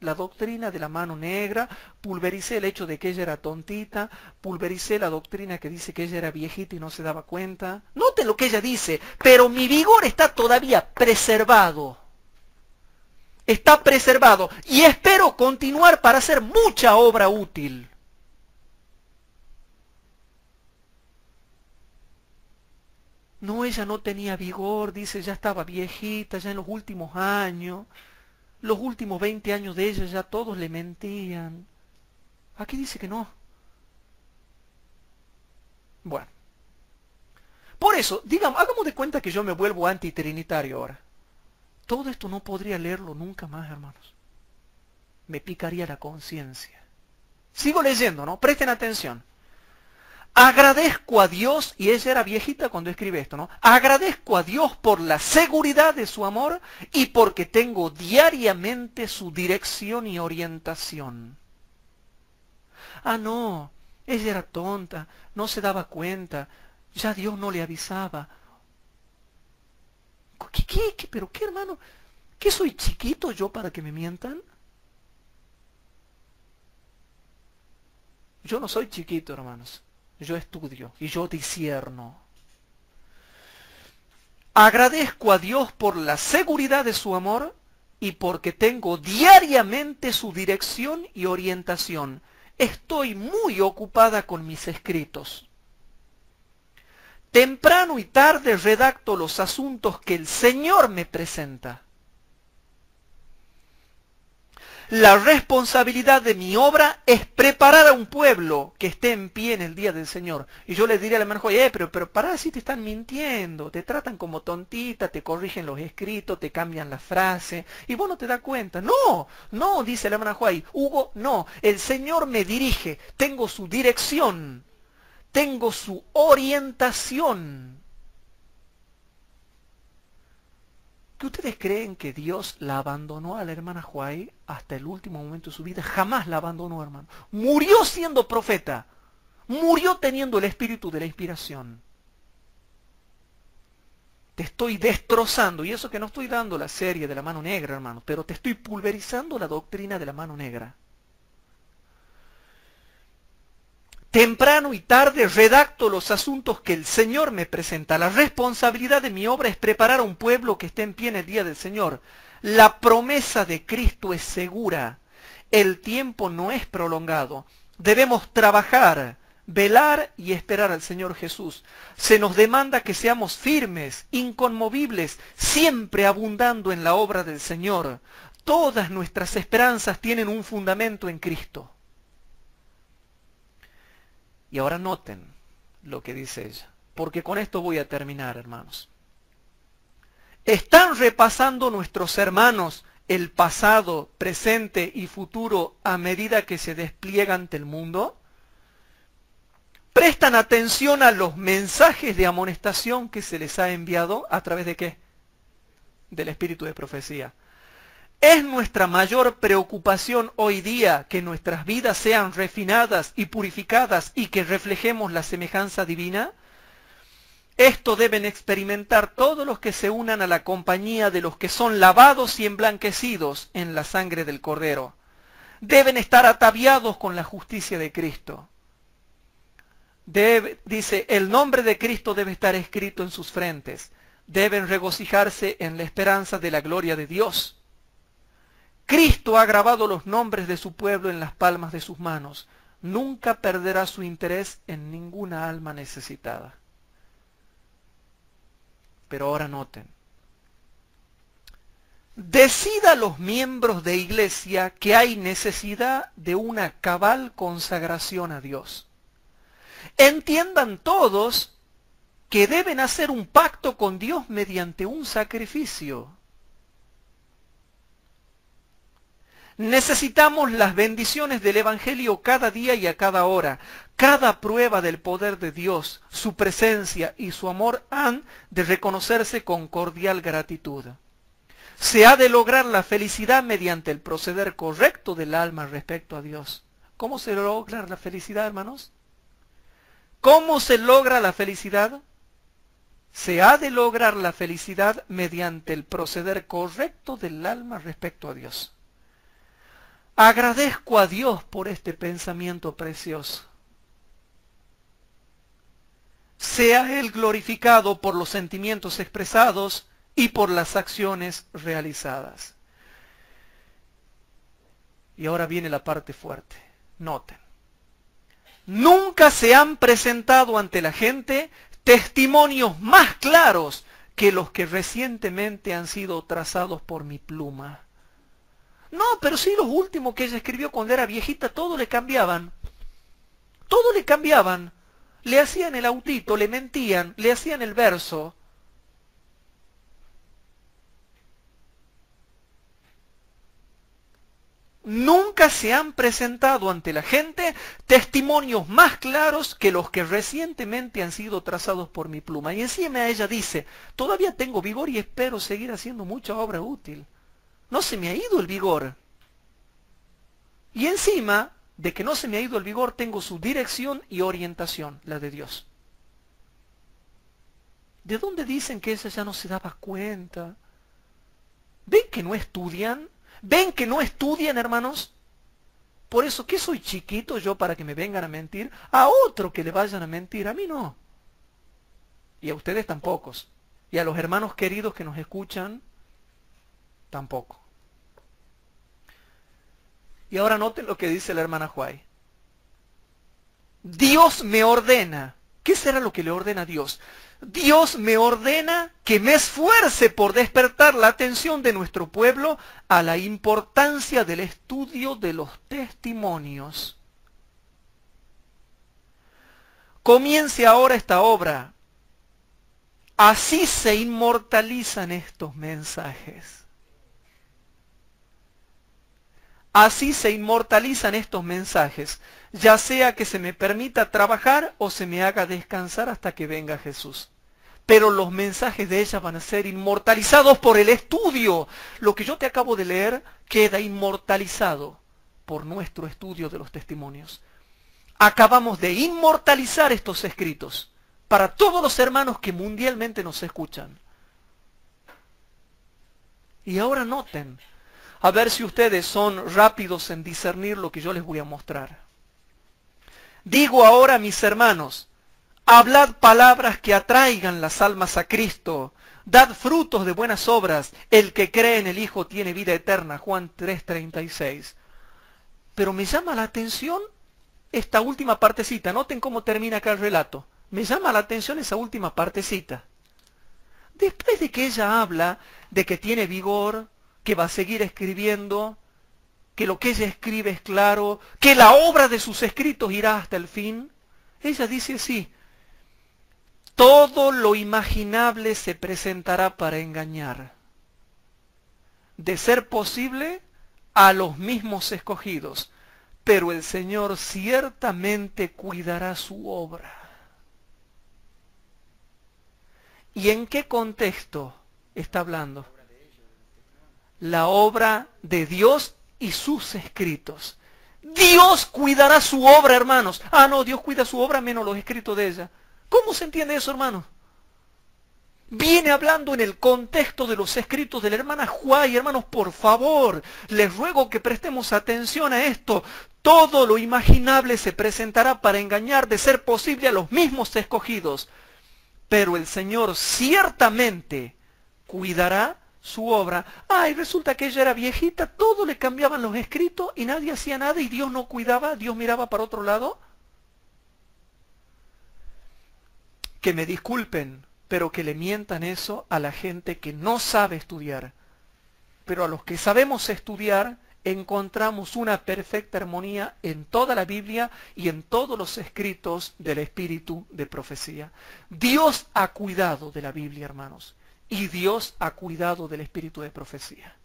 la doctrina de la mano negra, pulvericé el hecho de que ella era tontita, pulvericé la doctrina que dice que ella era viejita y no se daba cuenta. Noten lo que ella dice, pero mi vigor está todavía preservado. Está preservado y espero continuar para hacer mucha obra útil. No, ella no tenía vigor, dice, ya estaba viejita, ya en los últimos años. Los últimos 20 años de ella ya todos le mentían. Aquí dice que no. Bueno. Por eso, digamos, hagamos de cuenta que yo me vuelvo antitrinitario ahora. Todo esto no podría leerlo nunca más, hermanos. Me picaría la conciencia. Sigo leyendo, ¿no? Presten atención. Agradezco a Dios, y ella era viejita cuando escribe esto, ¿no? Agradezco a Dios por la seguridad de su amor y porque tengo diariamente su dirección y orientación. Ah, no, ella era tonta, no se daba cuenta, ya Dios no le avisaba. ¿Pero qué, hermano? ¿Qué soy chiquito yo para que me mientan? Yo no soy chiquito, hermanos. Yo estudio y yo discierno. Agradezco a Dios por la seguridad de su amor y porque tengo diariamente su dirección y orientación. Estoy muy ocupada con mis escritos. Temprano y tarde redacto los asuntos que el Señor me presenta. La responsabilidad de mi obra es preparar a un pueblo que esté en pie en el día del Señor. Y yo le diría a la hermana Joya, pero pará, si te están mintiendo, te tratan como tontita, te corrigen los escritos, te cambian la frase, y vos no te das cuenta. No, dice la hermana Joya, Hugo, no, el Señor me dirige, tengo su dirección, tengo su orientación. ¿Que ustedes creen que Dios la abandonó a la hermana Huay hasta el último momento de su vida? Jamás la abandonó, hermano. Murió siendo profeta. Murió teniendo el espíritu de la inspiración. Te estoy destrozando, y eso que no estoy dando la serie de la mano negra, hermano, pero te estoy pulverizando la doctrina de la mano negra. Temprano y tarde redacto los asuntos que el Señor me presenta. La responsabilidad de mi obra es preparar a un pueblo que esté en pie en el día del Señor. La promesa de Cristo es segura. El tiempo no es prolongado. Debemos trabajar, velar y esperar al Señor Jesús. Se nos demanda que seamos firmes, inconmovibles, siempre abundando en la obra del Señor. Todas nuestras esperanzas tienen un fundamento en Cristo. Y ahora noten lo que dice ella, porque con esto voy a terminar, hermanos. ¿Están repasando nuestros hermanos el pasado, presente y futuro a medida que se despliega ante el mundo? ¿Prestan atención a los mensajes de amonestación que se les ha enviado? ¿A través de qué? Del espíritu de profecía. ¿Es nuestra mayor preocupación hoy día que nuestras vidas sean refinadas y purificadas y que reflejemos la semejanza divina? Esto deben experimentar todos los que se unan a la compañía de los que son lavados y emblanquecidos en la sangre del Cordero. Deben estar ataviados con la justicia de Cristo. Dice, el nombre de Cristo debe estar escrito en sus frentes. Deben regocijarse en la esperanza de la gloria de Dios. Cristo ha grabado los nombres de su pueblo en las palmas de sus manos. Nunca perderá su interés en ninguna alma necesitada. Pero ahora noten. Decida a los miembros de iglesia que hay necesidad de una cabal consagración a Dios. Entiendan todos que deben hacer un pacto con Dios mediante un sacrificio. Necesitamos las bendiciones del Evangelio cada día y a cada hora. Cada prueba del poder de Dios, su presencia y su amor han de reconocerse con cordial gratitud. Se ha de lograr la felicidad mediante el proceder correcto del alma respecto a Dios. ¿Cómo se logra la felicidad, hermanos? ¿Cómo se logra la felicidad? Se ha de lograr la felicidad mediante el proceder correcto del alma respecto a Dios. Agradezco a Dios por este pensamiento precioso. Sea Él glorificado por los sentimientos expresados y por las acciones realizadas. Y ahora viene la parte fuerte. Noten. Nunca se han presentado ante la gente testimonios más claros que los que recientemente han sido trazados por mi pluma. No, pero sí, los últimos que ella escribió cuando era viejita, todo le cambiaban. Todo le cambiaban. Le hacían el autito, le mentían, le hacían el verso. Nunca se han presentado ante la gente testimonios más claros que los que recientemente han sido trazados por mi pluma. Y encima ella dice, todavía tengo vigor y espero seguir haciendo mucha obra útil. No se me ha ido el vigor. Y encima de que no se me ha ido el vigor, tengo su dirección y orientación, la de Dios. ¿De dónde dicen que ella ya no se daba cuenta? ¿Ven que no estudian? ¿Ven que no estudian, hermanos? Por eso, ¿qué soy chiquito yo para que me vengan a mentir? A otro que le vayan a mentir, a mí no. Y a ustedes tampoco. Y a los hermanos queridos que nos escuchan, tampoco. Y ahora noten lo que dice la hermana Huay. Dios me ordena. ¿Qué será lo que le ordena a Dios? Dios me ordena que me esfuerce por despertar la atención de nuestro pueblo a la importancia del estudio de los testimonios. Comience ahora esta obra. Así se inmortalizan estos mensajes. Así se inmortalizan estos mensajes, ya sea que se me permita trabajar o se me haga descansar hasta que venga Jesús. Pero los mensajes de ella van a ser inmortalizados por el estudio. Lo que yo te acabo de leer queda inmortalizado por nuestro estudio de los testimonios. Acabamos de inmortalizar estos escritos para todos los hermanos que mundialmente nos escuchan. Y ahora noten, a ver si ustedes son rápidos en discernir lo que yo les voy a mostrar. Digo ahora, mis hermanos, hablad palabras que atraigan las almas a Cristo, dad frutos de buenas obras, el que cree en el Hijo tiene vida eterna, Juan 3:36. Pero me llama la atención esta última partecita, noten cómo termina acá el relato. Me llama la atención esa última partecita. Después de que ella habla de que tiene vigor, que va a seguir escribiendo, que lo que ella escribe es claro, que la obra de sus escritos irá hasta el fin, ella dice así: todo lo imaginable se presentará para engañar, de ser posible, a los mismos escogidos, pero el Señor ciertamente cuidará su obra. ¿Y en qué contexto está hablando? La obra de Dios y sus escritos. Dios cuidará su obra, hermanos. Ah, no, Dios cuida su obra menos los escritos de ella. ¿Cómo se entiende eso, hermanos? Viene hablando en el contexto de los escritos de la hermana Huay. Hermanos, por favor, les ruego que prestemos atención a esto. Todo lo imaginable se presentará para engañar, de ser posible, a los mismos escogidos. Pero el Señor ciertamente cuidará su obra. Y resulta que ella era viejita, todo le cambiaban los escritos y nadie hacía nada y Dios no cuidaba, Dios miraba para otro lado. Que me disculpen, pero que le mientan eso a la gente que no sabe estudiar. Pero a los que sabemos estudiar, encontramos una perfecta armonía en toda la Biblia y en todos los escritos del espíritu de profecía. Dios ha cuidado de la Biblia, hermanos, y Dios ha cuidado del espíritu de profecía.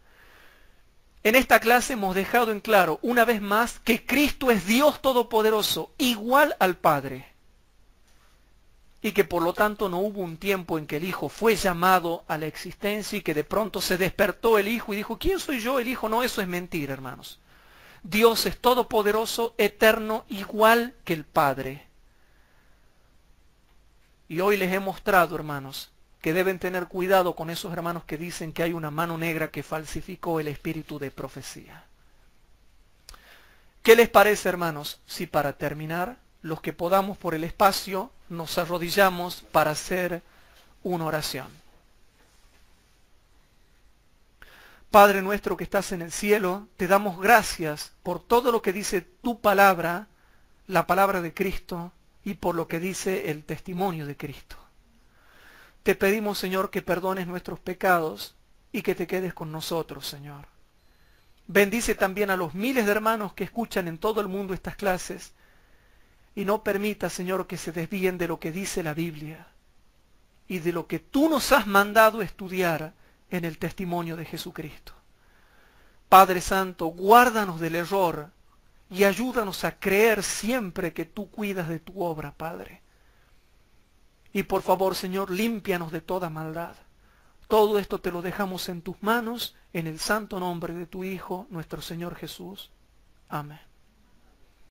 En esta clase hemos dejado en claro una vez más que Cristo es Dios Todopoderoso, igual al Padre, y que por lo tanto no hubo un tiempo en que el Hijo fue llamado a la existencia y que de pronto se despertó el Hijo y dijo, ¿quién soy yo? El Hijo, no, eso es mentira, hermanos. Dios es todopoderoso, eterno, igual que el Padre. Y hoy les he mostrado, hermanos, que deben tener cuidado con esos hermanos que dicen que hay una mano negra que falsificó el espíritu de profecía. ¿Qué les parece, hermanos, si para terminar, los que podamos por el espacio, nos arrodillamos para hacer una oración? Padre nuestro que estás en el cielo, te damos gracias por todo lo que dice tu palabra, la palabra de Cristo, y por lo que dice el testimonio de Cristo. Te pedimos, Señor, que perdones nuestros pecados y que te quedes con nosotros, Señor. Bendice también a los miles de hermanos que escuchan en todo el mundo estas clases y no permita, Señor, que se desvíen de lo que dice la Biblia y de lo que tú nos has mandado estudiar en el testimonio de Jesucristo. Padre Santo, guárdanos del error y ayúdanos a creer siempre que tú cuidas de tu obra, Padre. Y por favor, Señor, límpianos de toda maldad. Todo esto te lo dejamos en tus manos, en el santo nombre de tu Hijo, nuestro Señor Jesús. Amén.